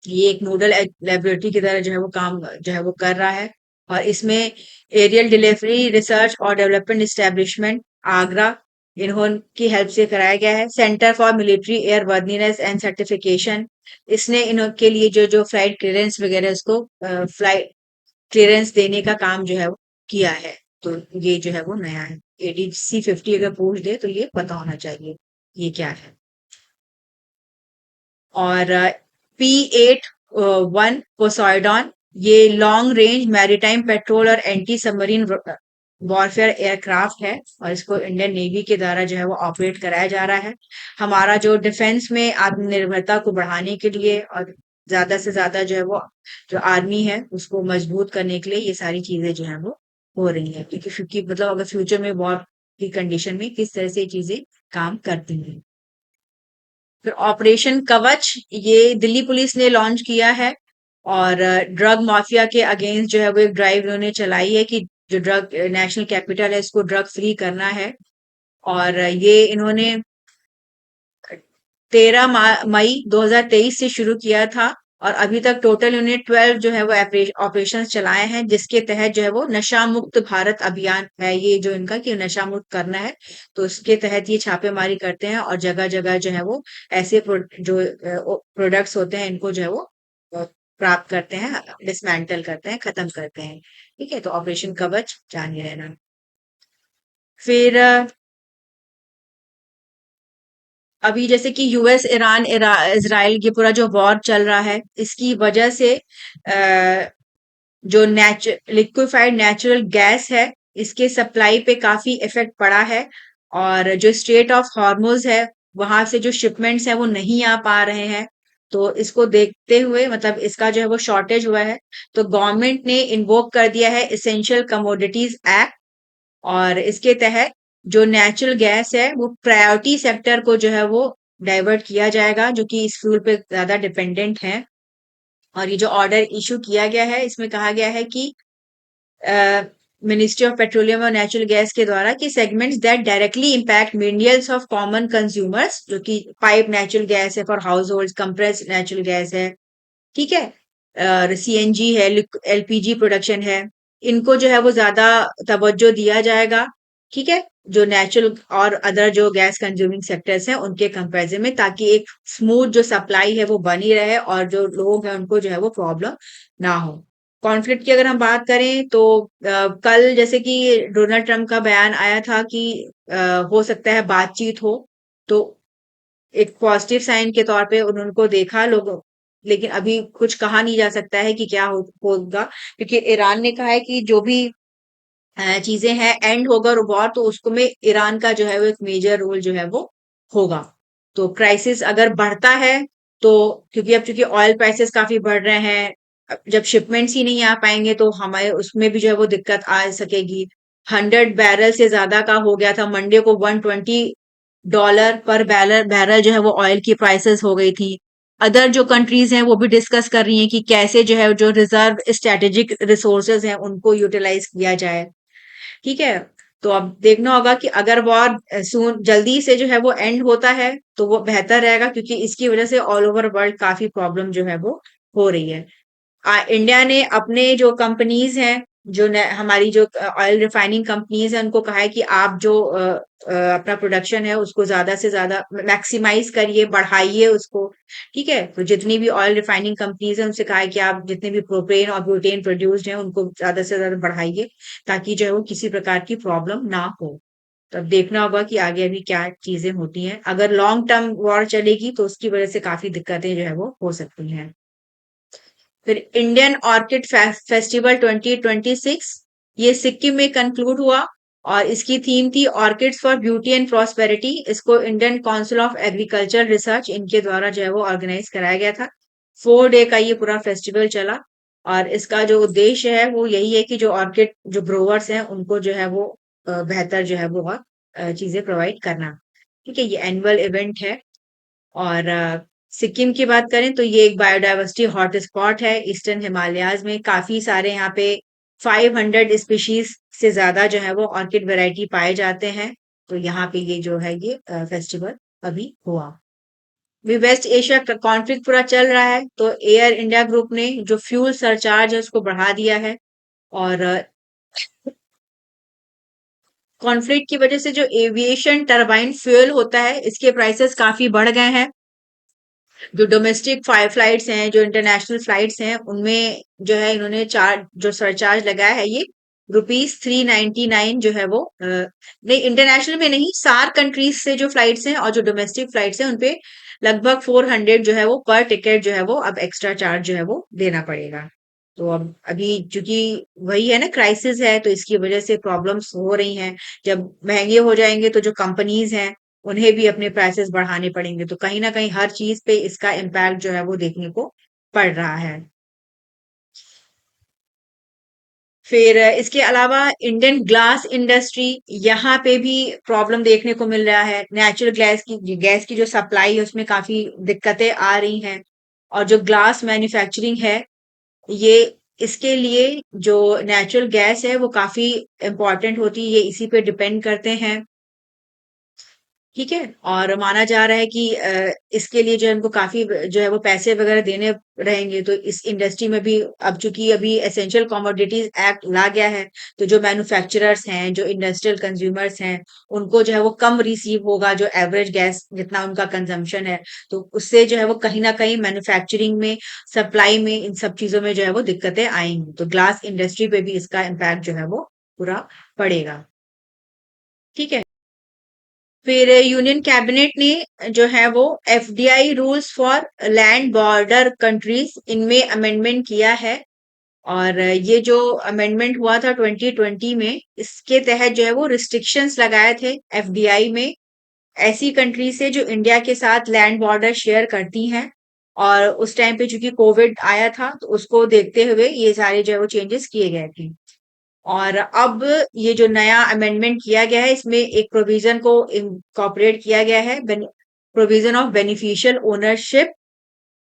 ये एक नोडल लेबोरेटरी की तरह जो है वो काम जो है वो कर रहा है। और इसमें एरियल डिलीवरी रिसर्च और डेवलपमेंट इस्टेब्लिशमेंट आगरा, इन्होंने हेल्प से कराया गया है। Centre for military air worthiness and certification, इसने इनके लिए जो जो फ्लाइट क्लियरेंस वगैरह इसको फ्लाइट क्लियरेंस देने का काम जो है वो किया है। तो ये जो है वो नया है। ADC-50 अगर पूछ दे तो ये पता होना चाहिए ये क्या है। और P-8I पोसाइडॉन, ये लॉन्ग रेंज मैरीटाइम पेट्रोल और एंटी सबमरीन वॉरफेयर एयरक्राफ्ट है। और इसको इंडियन नेवी के द्वारा जो है वो ऑपरेट कराया जा रहा है। हमारा जो डिफेंस में आत्मनिर्भरता को बढ़ाने के लिए और ज्यादा से ज्यादा जो है वो जो आर्मी है उसको मजबूत करने के लिए ये सारी चीजें जो है वो हो रही है। क्योंकि मतलब अगर फ्यूचर में वॉर की कंडीशन में किस तरह से ये चीजें काम करती हैं। फिर ऑपरेशन कवच, ये दिल्ली पुलिस ने लॉन्च किया है। और ड्रग माफिया के अगेंस्ट जो है वो एक ड्राइव उन्होंने चलाई है कि जो ड्रग नेशनल कैपिटल है इसको ड्रग फ्री करना है। और ये इन्होंने 13 मई 2023 से शुरू किया था। और अभी तक टोटल उन्हें 12 जो है वो ऑपरेशन चलाए हैं, जिसके तहत जो है वो नशा मुक्त भारत अभियान है ये जो इनका, कि नशा मुक्त करना है। तो उसके तहत ये छापेमारी करते हैं और जगह जगह जो है वो ऐसे जो प्रोडक्ट्स होते हैं इनको जो है वो प्राप्त करते हैं, डिसमेंटल करते हैं, खत्म करते हैं। ठीक है, तो ऑपरेशन कवच जानिए रहना। फिर अभी जैसे कि यूएस ईरान इसराइल ये पूरा जो वॉर चल रहा है, इसकी वजह से जो लिक्विफाइड नेचुरल गैस है इसके सप्लाई पे काफी इफेक्ट पड़ा है। और जो स्ट्रेट ऑफ हॉर्मुज है वहां से जो शिपमेंट्स है वो नहीं आ पा रहे हैं। तो इसको देखते हुए, मतलब इसका जो है वो शॉर्टेज हुआ है, तो गवर्नमेंट ने इन्वोक कर दिया है इसेंशियल कमोडिटीज एक्ट। और इसके तहत जो नेचुरल गैस है वो प्रायोरिटी सेक्टर को जो है वो डाइवर्ट किया जाएगा, जो कि इस फ्यूल पे ज्यादा डिपेंडेंट है। और ये जो ऑर्डर इशू किया गया है इसमें कहा गया है कि मिनिस्ट्री ऑफ पेट्रोलियम और नेचुरल गैस के द्वारा कि segments that directly impact millions of common consumers, जो कि पाइप नेचुरल गैस है for house hold, compress natural gas है, ठीक है, सीएनजी है, एलपीजी प्रोडक्शन है, इनको जो है वो ज्यादा तवज्जो दिया जाएगा। ठीक है, जो नेचुरल और अदर जो गैस कंज्यूमिंग सेक्टर्स हैं उनके कंपैरिजन में, ताकि एक स्मूथ जो सप्लाई है वो बनी रहे और जो लोग हैं उनको जो है वो प्रॉब्लम ना हो। कॉन्फ्लिक्ट की अगर हम बात करें तो कल जैसे कि डोनाल्ड ट्रंप का बयान आया था कि हो सकता है बातचीत हो। तो एक पॉजिटिव साइन के तौर पे उनको देखा लोगों, लेकिन अभी कुछ कहा नहीं जा सकता है कि क्या होगा, क्योंकि ईरान ने कहा है कि जो भी चीजें हैं एंड होगा वॉर, तो उसको में ईरान का जो है वो एक मेजर रोल जो है वो होगा। तो क्राइसिस अगर बढ़ता है तो, क्योंकि अब चूंकि ऑयल प्राइसेस काफी बढ़ रहे हैं, अब जब शिपमेंट्स ही नहीं आ पाएंगे तो हमारे उसमें भी जो है वो दिक्कत आ सकेगी। 100 बैरल से ज्यादा का हो गया था मंडे को, $120 पर बैरल बैरल जो है वो ऑयल की प्राइसेस हो गई थी। अदर जो कंट्रीज हैं वो भी डिस्कस कर रही हैं कि कैसे जो है जो रिजर्व स्ट्रेटेजिक रिसोर्सेज हैं उनको यूटिलाइज किया जाए। ठीक है। तो अब देखना होगा कि अगर वॉर सून जल्दी से जो है वो एंड होता है तो वो बेहतर रहेगा, क्योंकि इसकी वजह से ऑल ओवर वर्ल्ड काफी प्रॉब्लम जो है वो हो रही है। इंडिया ने अपने जो कंपनीज हैं, जो हमारी जो ऑयल रिफाइनिंग कंपनीज हैं, उनको कहा है कि आप जो अपना प्रोडक्शन है उसको ज्यादा से ज्यादा मैक्सिमाइज करिए, बढ़ाइए उसको। ठीक है। तो जितनी भी ऑयल रिफाइनिंग कंपनीज हैं उनसे कहा है कि आप जितने भी प्रोपेन और ब्यूटेन प्रोड्यूस्ड हैं उनको ज्यादा से ज्यादा बढ़ाइए, ताकि जो है वो किसी प्रकार की प्रॉब्लम ना हो। तो अब देखना होगा कि आगे अभी क्या चीजें होती हैं। अगर लॉन्ग टर्म वॉर चलेगी तो उसकी वजह से काफी दिक्कतें जो है वो हो सकती हैं। फिर इंडियन ऑर्किड फेस्टिवल 2026, ये सिक्किम में कंक्लूड हुआ, और इसकी थीम थी orchids for beauty and prosperity. इसको Indian council of agriculture research इनके द्वारा जो है वो ऑर्गेनाइज कराया गया था। 4 डे का ये पूरा फेस्टिवल चला, और इसका जो उद्देश्य है वो यही है कि जो ऑर्किड जो ग्रोवर्स हैं उनको जो है वो बेहतर जो है वो और चीजें प्रोवाइड करना। ठीक है। ये एनुअल इवेंट है। और सिक्किम की बात करें तो ये एक बायोडायवर्सिटी हॉटस्पॉट है ईस्टर्न हिमालयाज में। काफी सारे यहाँ पे 500 स्पीशीज से ज्यादा जो है वो ऑर्किड वैरायटी पाए जाते हैं। तो यहाँ पे ये जो है ये फेस्टिवल अभी हुआ। भी वेस्ट एशिया का कॉन्फ्लिक्ट पूरा चल रहा है, तो एयर इंडिया ग्रुप ने जो फ्यूल सरचार्ज है उसको बढ़ा दिया है। और कॉन्फ्लिक्ट की वजह से जो एविएशन टरबाइन फ्यूल होता है इसके प्राइसेस काफी बढ़ गए हैं। जो डोमेस्टिक फ्लाइट्स हैं, जो इंटरनेशनल फ्लाइट्स हैं, उनमें जो है इन्होंने चार्ज जो सरचार्ज लगाया है ये ₹399 जो है वो नहीं, इंटरनेशनल में नहीं, सार कंट्रीज से जो फ्लाइट्स हैं और जो डोमेस्टिक फ्लाइट्स हैं उनपे लगभग 400 जो है वो पर टिकट जो है वो अब एक्स्ट्रा चार्ज जो है वो देना पड़ेगा। तो अब अभी चूंकि वही है ना, क्राइसिस है, तो इसकी वजह से प्रॉब्लम्स हो रही हैं। जब महंगे हो जाएंगे तो जो कंपनीज हैं उन्हें भी अपने प्राइसेस बढ़ाने पड़ेंगे, तो कहीं ना कहीं हर चीज पे इसका इम्पैक्ट जो है वो देखने को पड़ रहा है। फिर इसके अलावा इंडियन ग्लास इंडस्ट्री, यहाँ पे भी प्रॉब्लम देखने को मिल रहा है। नेचुरल गैस की जो सप्लाई है उसमें काफी दिक्कतें आ रही हैं। और जो ग्लास मैन्युफैक्चरिंग है, ये इसके लिए जो नेचुरल गैस है वो काफी इम्पोर्टेंट होती है, ये इसी पे डिपेंड करते हैं। ठीक है। और माना जा रहा है कि इसके लिए जो है उनको काफी जो है वो पैसे वगैरह देने रहेंगे। तो इस इंडस्ट्री में भी अब चूंकि अभी एसेंशियल कमोडिटीज एक्ट ला गया है, तो जो मैन्युफैक्चरर्स हैं, जो इंडस्ट्रियल कंज्यूमर्स हैं, उनको जो है वो कम रिसीव होगा जो एवरेज गैस जितना उनका कंजम्पशन है। तो उससे जो है वो कहीं ना कहीं मैन्युफैक्चरिंग में, सप्लाई में, इन सब चीजों में जो है वो दिक्कतें आएंगी। तो ग्लास इंडस्ट्री पे भी इसका इम्पैक्ट जो है वो पूरा पड़ेगा। ठीक है। फिर यूनियन कैबिनेट ने जो है वो FDI rules for land border countries इनमें अमेंडमेंट किया है। और ये जो अमेंडमेंट हुआ था 2020 में, इसके तहत जो है वो रिस्ट्रिक्शंस लगाए थे एफडीआई में ऐसी कंट्री से जो इंडिया के साथ लैंड बॉर्डर शेयर करती हैं। और उस टाइम पे चूंकि कोविड आया था तो उसको देखते हुए ये सारे जो है वो चेंजेस किए गए थे। और अब ये जो नया अमेंडमेंट किया गया है इसमें एक प्रोविजन को इनकॉर्पोरेट किया गया है, प्रोविजन ऑफ बेनिफिशियल ओनरशिप,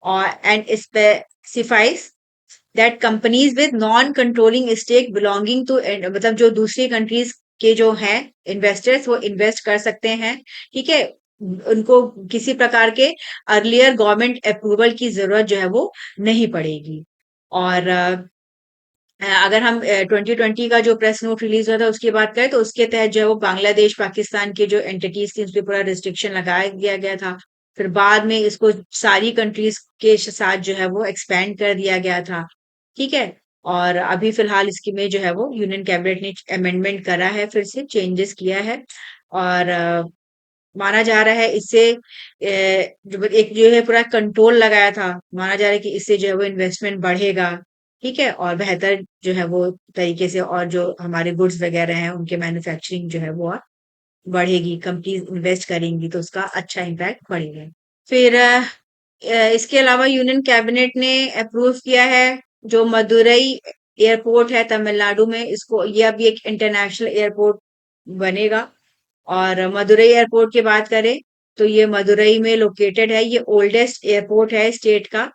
और and specifies that companies with non controlling stake belonging to, मतलब जो दूसरी कंट्रीज के जो हैं इन्वेस्टर्स वो इन्वेस्ट कर सकते हैं। ठीक है। उनको किसी प्रकार के अर्लियर गवर्नमेंट अप्रूवल की जरूरत जो है वो नहीं पड़ेगी। और अगर हम 2020 का जो प्रेस नोट रिलीज हुआ था उसकी बात करें तो उसके तहत जो है वो बांग्लादेश, पाकिस्तान के जो एंटिटीज थी उस पर पूरा रिस्ट्रिक्शन लगाया दिया गया था। फिर बाद में इसको सारी कंट्रीज के साथ जो है वो एक्सपेंड कर दिया गया था। ठीक है। और अभी फिलहाल इसकी में जो है वो यूनियन कैबिनेट ने अमेंडमेंट करा है, फिर से चेंजेस किया है। और माना जा रहा है इससे जो एक जो है पूरा कंट्रोल लगाया था, माना जा रहा है कि इससे जो है वो इन्वेस्टमेंट बढ़ेगा। ठीक है, और बेहतर जो है वो तरीके से, और जो हमारे गुड्स वगैरह हैं उनके मैन्युफैक्चरिंग जो है वो और बढ़ेगी, कंपनीज इन्वेस्ट करेंगी तो उसका अच्छा इम्पैक्ट पड़ेगा। फिर इसके अलावा यूनियन कैबिनेट ने अप्रूव किया है जो मदुरई एयरपोर्ट है तमिलनाडु में, इसको ये अभी एक इंटरनेशनल एयरपोर्ट बनेगा। और मदुरई एयरपोर्ट की बात करें तो ये मदुरई में लोकेटेड है, ये ओल्डेस्ट एयरपोर्ट है स्टेट का,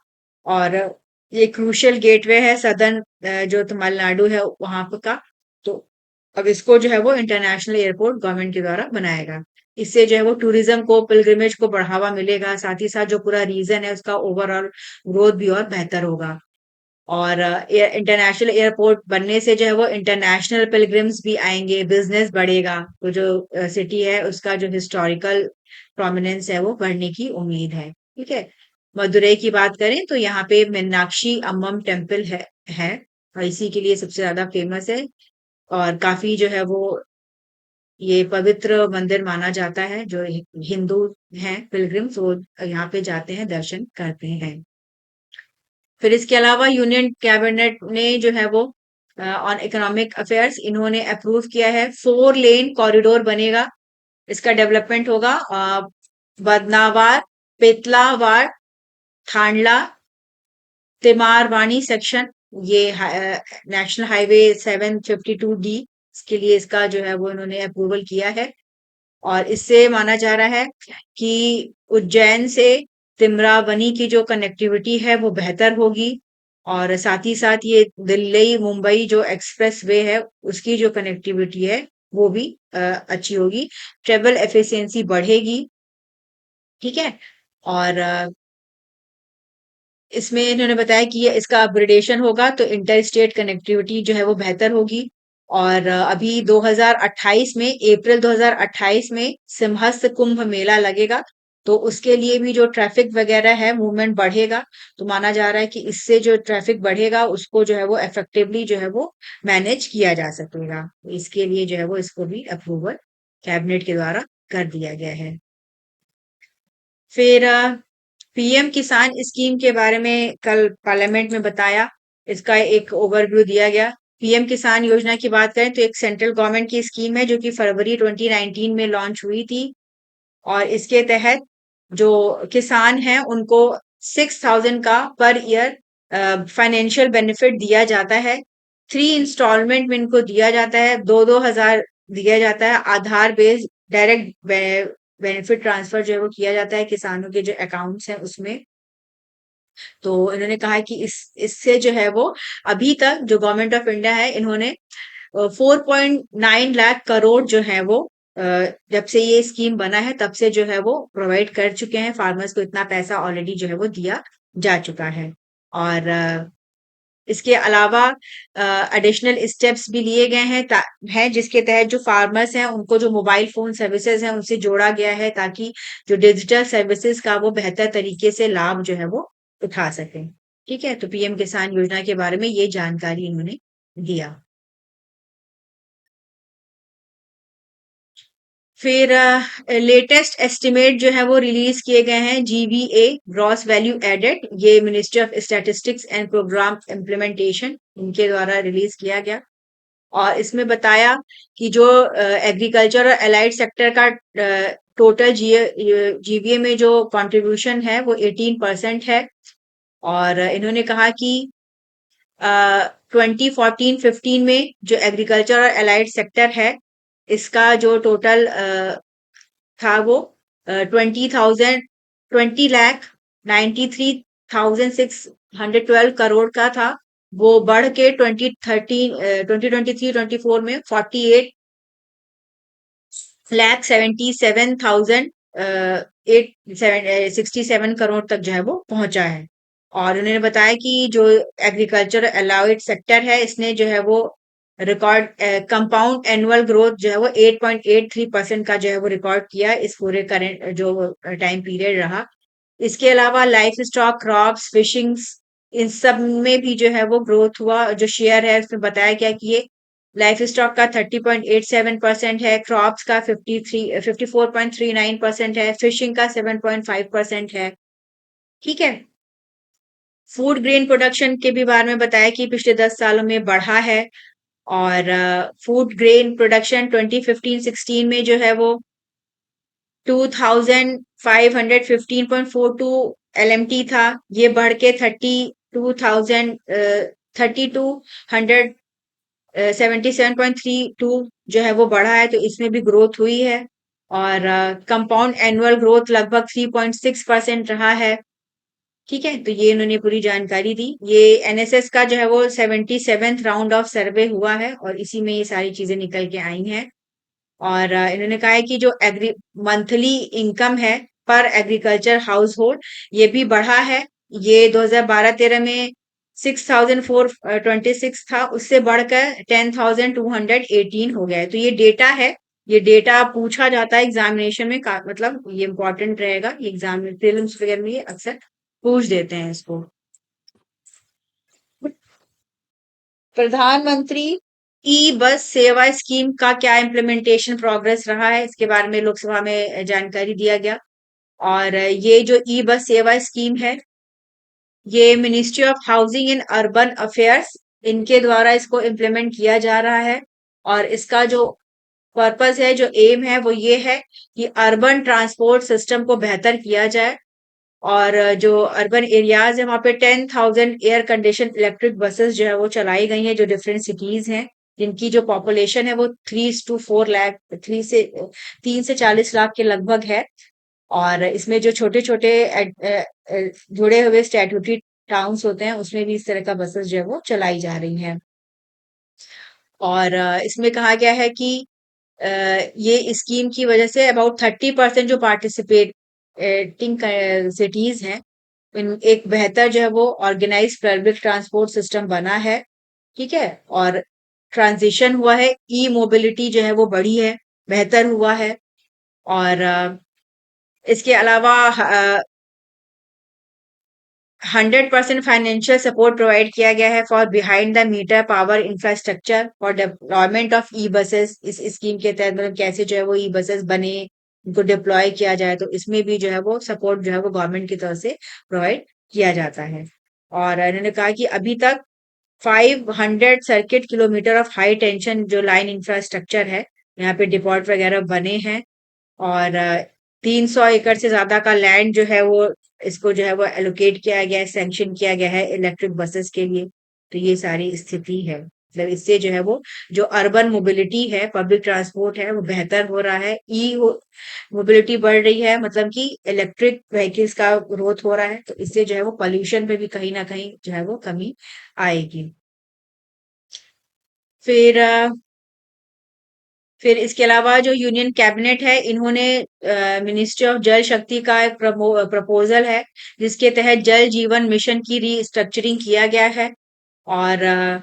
और ये क्रूशियल गेटवे है सदर्न जो तमिलनाडु है वहां का। तो अब इसको जो है वो इंटरनेशनल एयरपोर्ट गवर्नमेंट के द्वारा बनाएगा। इससे जो है वो टूरिज्म को, पिलग्रिमेज को बढ़ावा मिलेगा, साथ ही साथ जो पूरा रीजन है उसका ओवरऑल ग्रोथ भी और बेहतर होगा। और इंटरनेशनल एयरपोर्ट बनने से जो है वो इंटरनेशनल पिलग्रिम्स भी आएंगे, बिजनेस बढ़ेगा, तो जो सिटी है उसका जो हिस्टोरिकल प्रोमिनेंस है वो बढ़ने की उम्मीद है। ठीक है, मदुरई की बात करें तो यहाँ पे मीनाक्षी अम्मम टेम्पल है और इसी के लिए सबसे ज्यादा फेमस है, और काफी जो है वो ये पवित्र मंदिर माना जाता है। जो हिंदू हैं पिलग्रिम्स वो यहाँ पे जाते हैं, दर्शन करते हैं। फिर इसके अलावा यूनियन कैबिनेट ने जो है वो ऑन इकोनॉमिक अफेयर्स इन्होंने अप्रूव किया है, 4 लेन कॉरिडोर बनेगा। इसका डेवलपमेंट होगा बदनावर, पेतलावाड़, थांडला, तिमारवानी सेक्शन, ये नेशनल हाईवे 752D, इसके लिए इसका जो है वो इन्होंने अप्रूवल किया है। और इससे माना जा रहा है कि उज्जैन से तिमरावनी की जो कनेक्टिविटी है वो बेहतर होगी, और साथ ही साथ ये दिल्ली मुंबई जो एक्सप्रेस वे है उसकी जो कनेक्टिविटी है वो भी अच्छी होगी, ट्रेवल एफिशिएंसी बढ़ेगी। ठीक है, और इसमें इन्होंने बताया कि ये इसका अपग्रेडेशन होगा तो इंटर स्टेट कनेक्टिविटी जो है वो बेहतर होगी। और अभी 2028 में, अप्रैल 2028 में सिंहस्थ कुंभ मेला लगेगा, तो उसके लिए भी जो ट्रैफिक वगैरह है मूवमेंट बढ़ेगा। तो माना जा रहा है कि इससे जो ट्रैफिक बढ़ेगा उसको जो है वो इफेक्टिवली जो है वो मैनेज किया जा सकेगा। इसके लिए जो है वो इसको भी अप्रूवल कैबिनेट के द्वारा कर दिया गया है। फिर पीएम किसान स्कीम के बारे में कल पार्लियामेंट में बताया, इसका एक ओवरव्यू दिया गया। पीएम किसान योजना की बात करें तो एक सेंट्रल गवर्नमेंट की स्कीम है जो कि फरवरी 2019 में लॉन्च हुई थी, और इसके तहत जो किसान हैं उनको 6,000 का पर ईयर फाइनेंशियल बेनिफिट दिया जाता है। 3 इंस्टॉलमेंट में इनको दिया जाता है, 2-2 हजार दिया जाता है। आधार बेस्ड डायरेक्ट बेनिफिट ट्रांसफर जो है वो किया जाता है किसानों के जो अकाउंट्स हैं उसमें। तो इन्होंने कहा है कि इससे जो है वो अभी तक जो गवर्नमेंट ऑफ इंडिया है इन्होंने 4.9 लाख करोड़ जो है वो अ, जब से ये स्कीम बना है तब से जो है वो प्रोवाइड कर चुके हैं फार्मर्स को, इतना पैसा ऑलरेडी जो है वो दिया जा चुका है। और इसके अलावा एडिशनल स्टेप्स भी लिए गए हैं जिसके तहत जो फार्मर्स हैं उनको जो मोबाइल फोन सर्विसेज हैं उनसे जोड़ा गया है, ताकि जो डिजिटल सर्विसेज का वो बेहतर तरीके से लाभ जो है वो उठा सकें। ठीक है, तो पीएम किसान योजना के बारे में ये जानकारी इन्होंने दिया। फिर लेटेस्ट एस्टिमेट जो है वो रिलीज किए गए हैं, जीवीए ग्रॉस वैल्यू एडेड, ये ministry of statistics and programme implementation इनके द्वारा रिलीज किया गया। और इसमें बताया कि जो एग्रीकल्चर और एलाइड सेक्टर का टोटल जीवीए में जो कंट्रीब्यूशन है वो 18% है। और इन्होंने कहा कि 2014-15 में जो एग्रीकल्चर और एलाइड सेक्टर है इसका जो टोटल था वो 20,93,612 का था। वो बढ़ के 2023-24 में 48,77,867 करोड़ तक जो है वो पहुंचा है। और उन्होंने बताया कि जो एग्रीकल्चर अलाउड सेक्टर है इसने जो है वो रिकॉर्ड कंपाउंड एनुअल ग्रोथ जो है वो 8.83% का जो है वो रिकॉर्ड किया इस पूरे करेंट जो टाइम पीरियड रहा। इसके अलावा लाइफ स्टॉक, क्रॉप्स, फिशिंग्स, इन सब में भी जो है वो ग्रोथ हुआ। जो शेयर है उसमें बताया गया कि ये लाइफ स्टॉक का 30.87% है, क्रॉप्स का 54.39% है, फिशिंग का 7.5% है। ठीक है। फूड ग्रेन प्रोडक्शन के भी बारे में बताया कि पिछले 10 सालों में बढ़ा है। और फूड ग्रेन प्रोडक्शन 2015-16 में जो है वो 2515.42 LMT था। ये बढ़ के 3277.32 जो है वो बढ़ा है, तो इसमें भी ग्रोथ हुई है। और कंपाउंड एनुअल ग्रोथ लगभग 3.6% रहा है। ठीक है, तो ये इन्होंने पूरी जानकारी दी। ये एनएसएस का जो है वो 77th राउंड ऑफ सर्वे हुआ है और इसी में ये सारी चीजें निकल के आई हैं। और इन्होंने कहा है कि जो एग्री मंथली इनकम है पर एग्रीकल्चर हाउस होल्ड, ये भी बढ़ा है। ये 2012-13 में 6426 था, उससे बढ़कर 10218 हो गया है। तो ये डेटा है, ये डेटा पूछा जाता है एग्जामिनेशन में, मतलब ये इंपॉर्टेंट रहेगा। ये एग्जाम प्रीलिम्स वगैरह में ये अक्सर पूछ देते हैं इसको। प्रधानमंत्री ई बस सेवा स्कीम का क्या इम्प्लीमेंटेशन प्रोग्रेस रहा है, इसके बारे में लोकसभा में जानकारी दिया गया। और ये जो ई बस सेवा स्कीम है, ये ministry of housing and urban affairs, इनके द्वारा इसको इम्प्लीमेंट किया जा रहा है। और इसका जो पर्पस है, जो एम है, वो ये है कि अर्बन ट्रांसपोर्ट सिस्टम को बेहतर किया जाए। और जो अर्बन एरियाज है वहां पे 10,000 एयर कंडीशन इलेक्ट्रिक बसेस जो है वो चलाई गई हैं, जो डिफरेंट सिटीज हैं, जिनकी जो पॉपुलेशन है वो 3 to 4 लाख, 3 से 40 लाख के लगभग है। और इसमें जो छोटे छोटे जुड़े हुए स्टैट्यूटरी टाउन्स होते हैं, उसमें भी इस तरह का बसेस जो है वो चलाई जा रही हैं। और इसमें कहा गया है कि ये स्कीम की वजह से अबाउट 30% जो पार्टिसिपेटिंग सिटीज हैं, एक बेहतर जो है वो ऑर्गेनाइज पब्लिक ट्रांसपोर्ट सिस्टम बना है। ठीक है। और ट्रांजिशन हुआ है, ई मोबिलिटी जो है वो बढ़ी है, बेहतर हुआ है। और इसके अलावा 100% फाइनेंशियल सपोर्ट प्रोवाइड किया गया है for behind the meter power infrastructure for development of e buses. इस स्कीम के तहत मतलब कैसे जो है वो ई बसेस बने, उनको डिप्लॉय किया जाए, तो इसमें भी जो है वो सपोर्ट जो है वो गवर्नमेंट की तरफ से प्रोवाइड किया जाता है। और इन्होंने कहा कि अभी तक 500 circuit kilometre of high tension जो लाइन इंफ्रास्ट्रक्चर है, यहाँ पे डिपॉट वगैरह बने हैं। और 300 एकड़ से ज्यादा का लैंड जो है वो इसको जो है वो एलोकेट किया गया है, सैंक्शन किया गया है इलेक्ट्रिक बसेस के लिए। तो ये सारी स्थिति है, मतलब इससे जो है वो जो अर्बन मोबिलिटी है, पब्लिक ट्रांसपोर्ट है, वो बेहतर हो रहा है। ई मोबिलिटी बढ़ रही है, मतलब कि इलेक्ट्रिक व्हीकल्स का ग्रोथ हो रहा है, तो इससे जो है वो पॉल्यूशन पे भी कहीं ना कहीं जो है वो कमी आएगी। फिर फिर इसके अलावा जो यूनियन कैबिनेट है, इन्होंने मिनिस्ट्री ऑफ जल शक्ति का एक प्रपोजल है, जिसके तहत जल जीवन मिशन की रीस्ट्रक्चरिंग किया गया है। और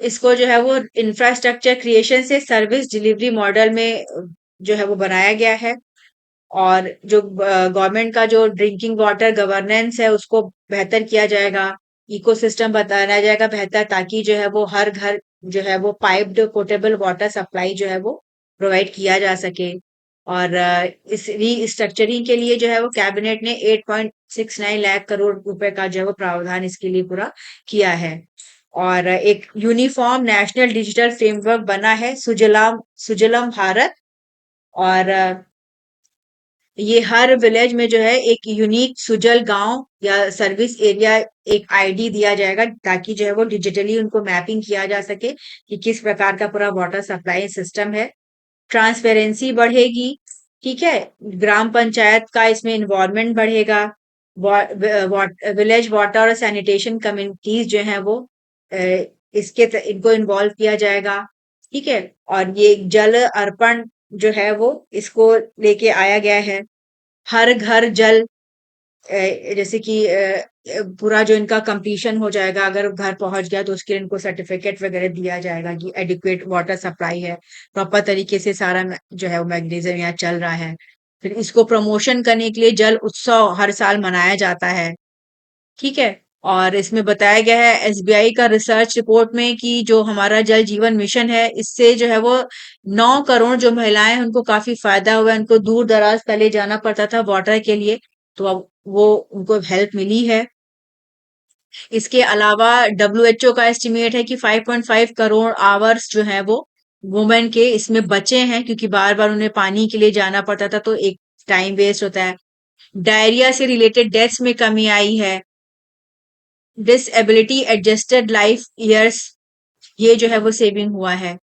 इसको जो है वो इंफ्रास्ट्रक्चर क्रिएशन से सर्विस डिलीवरी मॉडल में जो है वो बनाया गया है। और जो गवर्नमेंट का जो ड्रिंकिंग वाटर गवर्नेंस है, उसको बेहतर किया जाएगा, इकोसिस्टम बताया जाएगा बेहतर, ताकि जो है वो हर घर जो है वो पाइप्ड पोर्टेबल वाटर सप्लाई जो है वो प्रोवाइड किया जा सके। और इस रीस्ट्रक्चरिंग के लिए जो है वो कैबिनेट ने 8.69 लाख करोड़ रुपए का जो है वो प्रावधान इसके लिए पूरा किया है। और एक यूनिफॉर्म नेशनल डिजिटल फ्रेमवर्क बना है, सुजलाम सुजलम भारत। और ये हर विलेज में जो है एक यूनिक सुजल गांव या सर्विस एरिया एक आईडी दिया जाएगा, ताकि जो है वो डिजिटली उनको मैपिंग किया जा सके कि किस प्रकार का पूरा वाटर सप्लाई सिस्टम है। ट्रांसपेरेंसी बढ़ेगी। ठीक है। ग्राम पंचायत का इसमें इन्वॉल्वमेंट बढ़ेगा। विलेज वाटर और सैनिटेशन कम्युनिटीज जो है वो इनको इन्वॉल्व किया जाएगा। ठीक है। और ये जल अर्पण जो है वो इसको लेके आया गया है। हर घर जल, जैसे कि पूरा जो इनका कंप्लीशन हो जाएगा, अगर घर पहुंच गया तो उसके लिए इनको सर्टिफिकेट वगैरह दिया जाएगा कि एडिक्वेट वाटर सप्लाई है, प्रॉपर तरीके से सारा जो है वो मैकेनिज्म यहाँ चल रहा है। फिर इसको प्रमोशन करने के लिए जल उत्सव हर साल मनाया जाता है। ठीक है। और इसमें बताया गया है एसबीआई का रिसर्च रिपोर्ट में कि जो हमारा जल जीवन मिशन है, इससे जो है वो 9 करोड़ जो महिलाएं हैं उनको काफी फायदा हुआ है। उनको दूर दराज पहले जाना पड़ता था वाटर के लिए, तो अब वो उनको हेल्प मिली है। इसके अलावा डब्ल्यूएचओ का एस्टिमेट है कि 5.5 करोड़ आवर्स जो है वो वुमेन के इसमें बचे हैं, क्योंकि बार बार उन्हें पानी के लिए जाना पड़ता था, तो एक टाइम वेस्ट होता है। डायरिया से रिलेटेड डेथ्स में कमी आई है। डिसएबिलिटी एडजस्टेड लाइफ ईयर्स, ये जो है वो सेविंग हुआ है।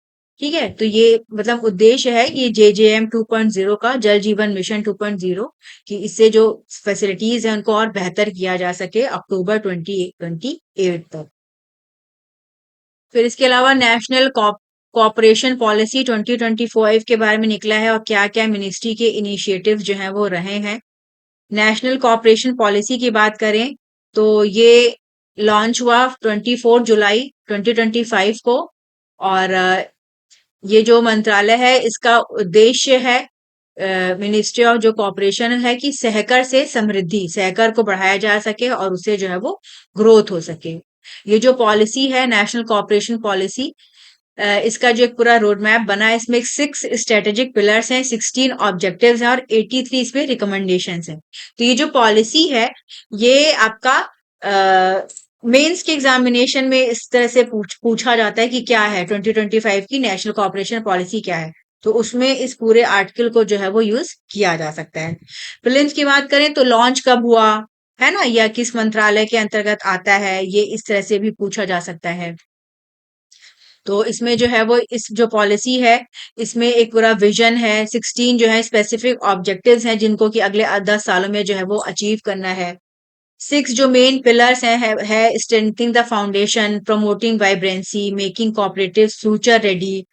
ठीक है, तो ये मतलब उद्देश्य है ये जेजेएम 2.0 का, जल जीवन मिशन 2.0, कि इससे जो फैसिलिटीज है उनको और बेहतर किया जा सके अक्टूबर 2028 तक। फिर इसके अलावा नेशनल कॉपरेशन पॉलिसी 2025 के बारे में निकला है, और क्या क्या मिनिस्ट्री के इनिशिएटिव जो हैं वो रहे हैं। नेशनल कॉपरेशन पॉलिसी की बात करें तो ये लॉन्च हुआ 24 जुलाई 2025 को। और ये जो मंत्रालय है इसका उद्देश्य है मिनिस्ट्री ऑफ जो कॉपरेशन है कि सहकर से समृद्धि, सहकर को बढ़ाया जा सके और उससे जो है वो ग्रोथ हो सके। ये जो पॉलिसी है नेशनल कॉपरेशन पॉलिसी, इसका जो एक पूरा रोड मैप बना है, इसमें 6 स्ट्रेटेजिक पिलर्स हैं, 16 ऑब्जेक्टिव्स हैं और 83 इसमें रिकमेंडेशंस हैं। तो ये जो पॉलिसी है ये आपका मेंस के एग्जामिनेशन में इस तरह से पूछा जाता है कि क्या है 2025 की नेशनल कॉपरेशन पॉलिसी क्या है, तो उसमें इस पूरे आर्टिकल को जो है वो यूज किया जा सकता है। प्रीलिम्स की बात करें तो लॉन्च कब हुआ है ना, या किस मंत्रालय के अंतर्गत आता है, ये इस तरह से भी पूछा जा सकता है। तो इसमें जो है वो इस जो पॉलिसी है इसमें एक पूरा विजन है, 16 जो है स्पेसिफिक ऑब्जेक्टिव्स हैं जिनको कि अगले 10 सालों में जो है वो अचीव करना है। 6 जो मेन पिलर्स हैं है strengthening the foundation, promoting vibrancy, making cooperative future ready,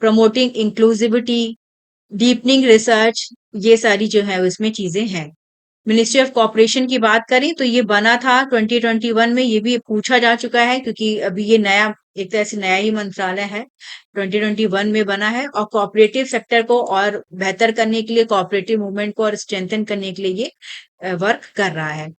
promoting inclusivity, deepening research, ये सारी जो है उसमें चीजें हैं। मिनिस्ट्री ऑफ कॉपरेशन की बात करें तो ये बना था 2021 में, ये भी पूछा जा चुका है क्योंकि अभी ये नया, एक तरह से नया ही मंत्रालय है, 2021 में बना है। और कोऑपरेटिव सेक्टर को और बेहतर करने के लिए, कोऑपरेटिव मूवमेंट को और स्ट्रेंथन करने के लिए ये वर्क कर रहा है।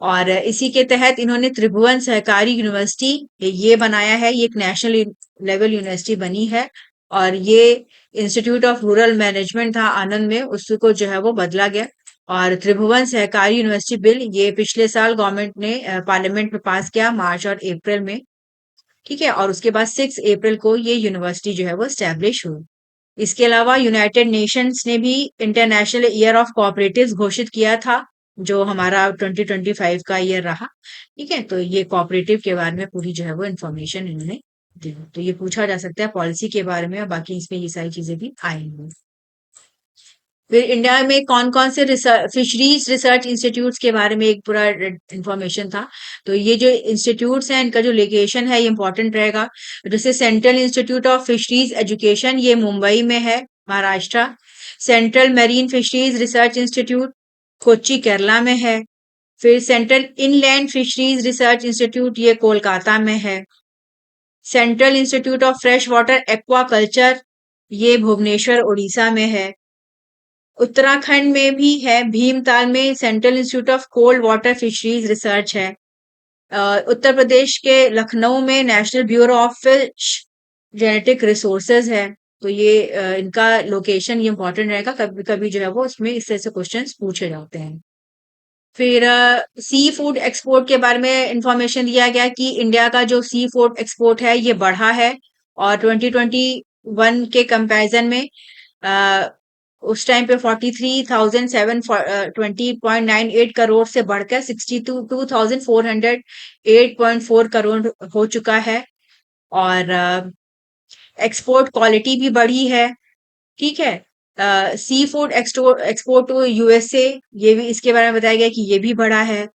और इसी के तहत इन्होंने त्रिभुवन सहकारी यूनिवर्सिटी ये बनाया है, ये एक नेशनल लेवल यूनिवर्सिटी बनी है। और ये इंस्टीट्यूट ऑफ रूरल मैनेजमेंट था आनंद में, उसको जो है वो बदला गया। और त्रिभुवन सहकारी यूनिवर्सिटी बिल ये पिछले साल गवर्नमेंट ने पार्लियामेंट में पास किया, मार्च और अप्रैल में। ठीक है, और उसके बाद 6 अप्रैल को ये यूनिवर्सिटी जो है वो स्टैब्लिश हुई। इसके अलावा यूनाइटेड नेशंस ने भी इंटरनेशनल ईयर ऑफ कोऑपरेटिव्स घोषित किया था, जो हमारा 2025 का ईयर रहा। ठीक है, तो ये कोऑपरेटिव के बारे में पूरी जो है वो इन्फॉर्मेशन इन्होंने दी। तो ये पूछा जा सकता है पॉलिसी के बारे में, और बाकी इसमें ये सारी चीजें भी आएंगी। फिर इंडिया में कौन कौन से फिशरीज रिसर्च इंस्टीट्यूट्स के बारे में एक पूरा इंफॉर्मेशन था। तो ये जो इंस्टीट्यूट्स हैं इनका जो लोकेशन है ये इंपॉर्टेंट रहेगा। जैसे central institute of fisheries education ये मुंबई में है, Maharashtra. Central marine fisheries research institute Kochi Kerala में है। फिर central inland fisheries research institute ये कोलकाता में है। Central institute of fresh water aqua culture ये भुवनेश्वर उड़ीसा में है। उत्तराखंड में भी है, भीमताल में central institute of cold water fisheries research है। उत्तर प्रदेश के लखनऊ में national bureau of fish genetic resources है। तो ये इनका लोकेशन ये इंपॉर्टेंट रहेगा, कभी कभी जो है वो इसमें इस तरह से क्वेश्चंस पूछे जाते हैं। फिर सी फूड एक्सपोर्ट के बारे में इंफॉर्मेशन दिया गया कि इंडिया का जो सी फूड एक्सपोर्ट है ये बढ़ा है, और 2021 के कंपैरिजन में उस टाइम पे 43,720.98 करोड़ से बढ़कर 62,408.4 करोड़ हो चुका है। और एक्सपोर्ट क्वालिटी भी बढ़ी है। ठीक है, sea food export to USA, ये भी इसके बारे में बताया गया कि ये भी बढ़ा है।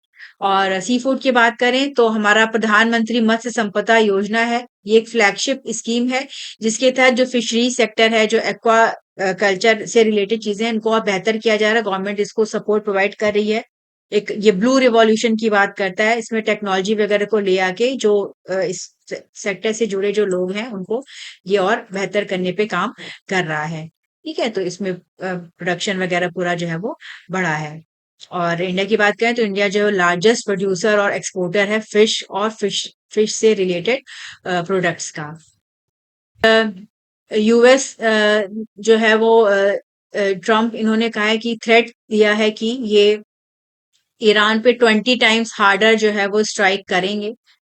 और सी फूड की बात करें तो हमारा प्रधानमंत्री मत्स्य संपदा योजना है, ये एक फ्लैगशिप स्कीम है जिसके तहत जो फिशरी सेक्टर है, जो एक्वा कल्चर से रिलेटेड चीजें हैं, इनको और बेहतर किया जा रहा है। गवर्नमेंट इसको सपोर्ट प्रोवाइड कर रही है। एक ये ब्लू रिवॉल्यूशन की बात करता है, इसमें टेक्नोलॉजी वगैरह को ले आके जो इस सेक्टर से जुड़े जो लोग हैं उनको ये और बेहतर करने पे काम कर रहा है। ठीक है, तो इसमें प्रोडक्शन वगैरह पूरा जो है वो बढ़ा है। और इंडिया की बात करें तो इंडिया जो लार्जेस्ट प्रोड्यूसर और एक्सपोर्टर है फिश और फिश से रिलेटेड प्रोडक्ट्स का। यूएस जो है वो ट्रम्प इन्होंने कहा है कि थ्रेट दिया है कि ये ईरान पे 20 टाइम्स हार्डर जो है वो स्ट्राइक करेंगे।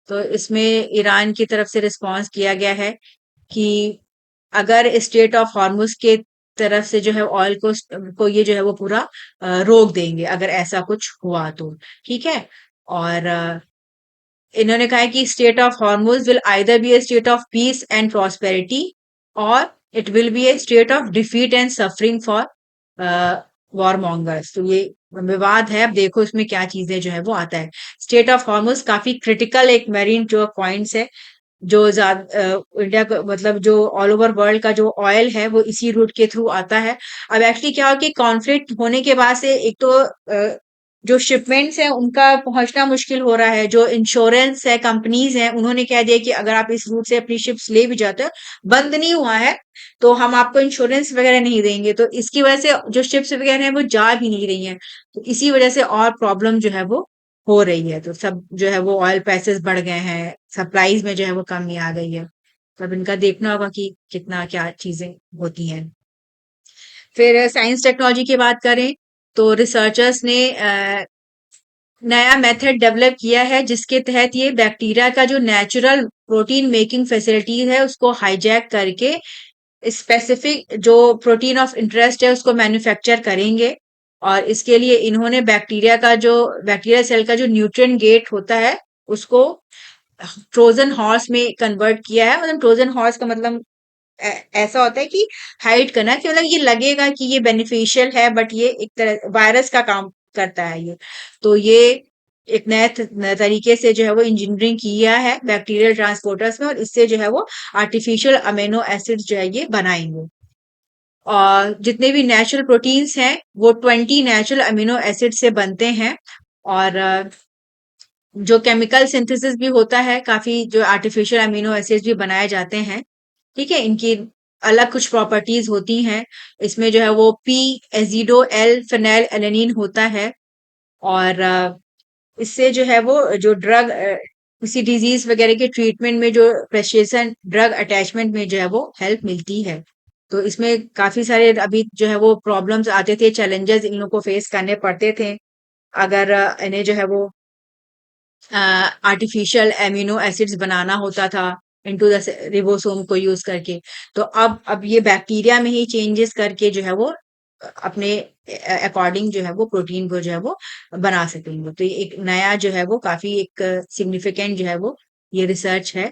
तो इसमें ईरान की तरफ से रिस्पांस किया गया है कि अगर स्टेट ऑफ हॉर्मुज के तरफ से जो है ऑयल को ये जो है वो पूरा रोक देंगे अगर ऐसा कुछ हुआ तो। ठीक है। और इन्होंने कहा है कि state of Hormuz will either be a state of peace and prosperity और it will be a state of defeat and suffering for war mongers. तो ये विवाद है, अब देखो इसमें क्या चीजें जो है वो आता है। स्टेट ऑफ हॉर्मुज काफी क्रिटिकल एक मेरीन जो पॉइंट्स है, जो इंडिया को मतलब जो ऑल ओवर वर्ल्ड का जो ऑयल है वो इसी रूट के थ्रू आता है। अब एक्चुअली क्या हो कि कॉन्फ्लिक्ट होने के बाद से एक तो जो शिपमेंट्स है उनका पहुंचना मुश्किल हो रहा है। जो इंश्योरेंस है कंपनीज हैं उन्होंने कह दिया कि अगर आप इस रूट से अपनी शिप्स ले भी जाते हो, बंद नहीं हुआ है तो हम आपको इंश्योरेंस वगैरह नहीं देंगे। तो इसकी वजह से जो शिप्स वगैरह हैं वो जा भी नहीं रही हैं। तो इसी वजह से और प्रॉब्लम जो है वो हो रही है। तो सब जो है वो ऑयल प्राइसेस बढ़ गए हैं, सप्लाईज में जो है वो कमी आ गई है। तो अब इनका देखना होगा कि कितना क्या चीजें होती हैं। फिर साइंस टेक्नोलॉजी की बात करें तो रिसर्चर्स ने नया मेथड डेवलप किया है जिसके तहत ये बैक्टीरिया का जो नेचुरल प्रोटीन मेकिंग फैसिलिटीज है उसको हाईजैक करके स्पेसिफिक जो प्रोटीन ऑफ इंटरेस्ट है उसको मैन्युफैक्चर करेंगे। और इसके लिए इन्होंने बैक्टीरिया सेल का जो न्यूट्रिएंट गेट होता है उसको ट्रोजन हॉर्स में कन्वर्ट किया है। मतलब ट्रोजन हॉर्स का मतलब ऐसा होता है कि हाइड करना, कि मतलब ये लगेगा कि ये बेनिफिशियल है बट ये एक तरह वायरस का काम करता है ये। तो ये एक नए तरीके से जो है वो इंजीनियरिंग किया है बैक्टीरियल ट्रांसपोर्टर्स में, और इससे जो है वो आर्टिफिशियल अमीनो एसिड्स जो है ये बनाएंगे। और जितने भी नेचुरल प्रोटीन्स हैं वो 20 नेचुरल अमीनो एसिड से बनते हैं। और जो केमिकल सिंथेसिस भी होता है, काफी जो आर्टिफिशियल अमीनो एसिड्स भी बनाए जाते हैं। ठीक है, इनकी अलग कुछ प्रॉपर्टीज होती हैं। इसमें जो है वो P azido L phenyl alanine होता है। और इससे जो है वो जो ड्रग किसी डिजीज वगैरह के ट्रीटमेंट में जो प्रेस्क्रिप्शन ड्रग अटैचमेंट में जो है वो हेल्प मिलती है। तो इसमें काफी सारे अभी जो है वो प्रॉब्लम्स आते थे, चैलेंजेस इन लोगों को फेस करने पड़ते थे अगर इन्हें जो है वो आर्टिफिशियल एमिनो एसिड्स बनाना होता था इनटू द रिबोसोम को यूज करके। तो अब ये बैक्टीरिया में ही चेंजेस करके जो है वो अपने अकॉर्डिंग जो है वो प्रोटीन को जो है वो बना सकेंगे। तो ये एक नया जो है वो काफी एक सिग्निफिकेंट जो है वो ये रिसर्च है।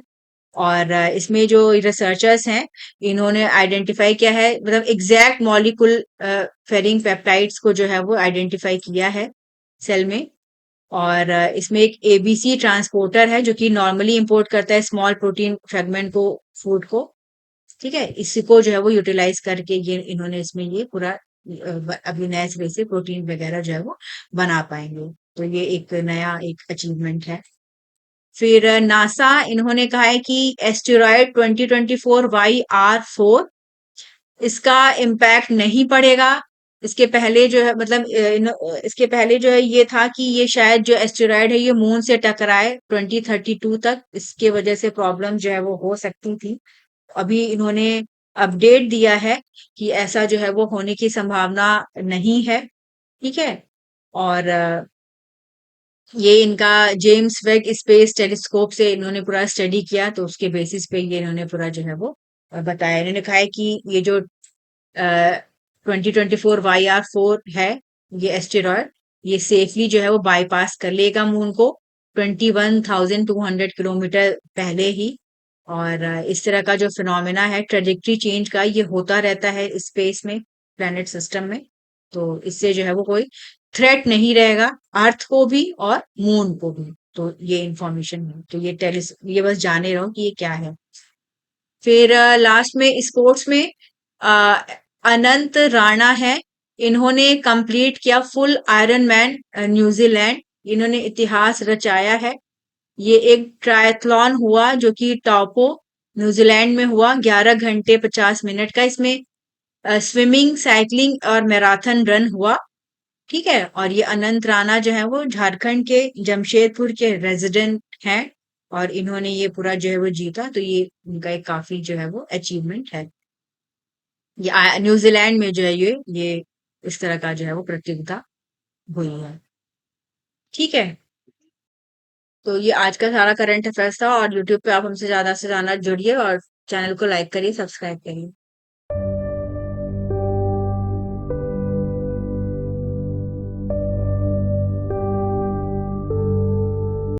और इसमें जो रिसर्चर्स हैं इन्होंने आइडेंटिफाई किया है, मतलब एग्जैक्ट मॉलिक्यूल फेरिंग पेप्टाइड्स को जो है वो आइडेंटिफाई किया है सेल में। और इसमें एक एबीसी ट्रांसपोर्टर है जो कि नॉर्मली इंपोर्ट करता है स्मॉल प्रोटीन फ्रेगमेंट को, फूड को। ठीक है, इसी को जो है वो यूटिलाइज करके ये इन्होंने इसमें ये पूरा अभी नए सिरे से प्रोटीन वगैरह जो है वो बना पाएंगे। तो ये एक नया एक अचीवमेंट है। फिर नासा इन्होंने कहा है कि एस्टेरॉयड 2024 YR4 इसका इम्पैक्ट नहीं पड़ेगा। इसके पहले जो है मतलब इसके पहले जो है ये था कि ये शायद जो एस्टेरॉयड है ये मून से टकराए 2032 तक, इसके वजह से प्रॉब्लम जो है वो हो सकती थी। अभी इन्होंने अपडेट दिया है कि ऐसा जो है वो होने की संभावना नहीं है। ठीक है। और ये इनका जेम्स वेब स्पेस टेलीस्कोप से इन्होंने पूरा स्टडी किया, तो उसके बेसिस पे ये इन्होंने पूरा जो है वो बताया। इन्होंने कहा है कि ये जो 2024 YR4 है ये एस्टेरॉयड, ये सेफली जो है वो बाईपास कर लेगा मून को 21,200 किलोमीटर पहले ही। और इस तरह का जो फिनोमेना है ट्रेजेक्टरी चेंज का, ये होता रहता है स्पेस में, प्लैनेट सिस्टम में। तो इससे जो है वो कोई थ्रेट नहीं रहेगा अर्थ को भी और मून को भी। तो ये इंफॉर्मेशन है, तो ये बस जाने रहो कि ये क्या है। फिर लास्ट में स्पोर्ट्स में अ, अनंत राणा है, इन्होंने कंप्लीट किया फुल आयरन मैन न्यूजीलैंड, इन्होंने इतिहास रचाया है। ये एक ट्रायथलॉन हुआ जो कि टॉपो न्यूजीलैंड में हुआ, 11 घंटे 50 मिनट का। इसमें स्विमिंग, साइकिलिंग और मैराथन रन हुआ। ठीक है। और ये अनंत राणा जो है वो झारखंड के जमशेदपुर के रेजिडेंट हैं और इन्होंने ये पूरा जो है वो जीता, तो ये उनका एक काफी जो है वो अचीवमेंट है। ये न्यूजीलैंड में जो है ये इस तरह का जो है वो प्रतियोगिता हुई है। ठीक है। तो ये आज का सारा करंट अफेयर्स था और यूट्यूब पे आप हमसे ज्यादा से ज्यादा जुड़िए और चैनल को लाइक करिए, सब्सक्राइब करिए।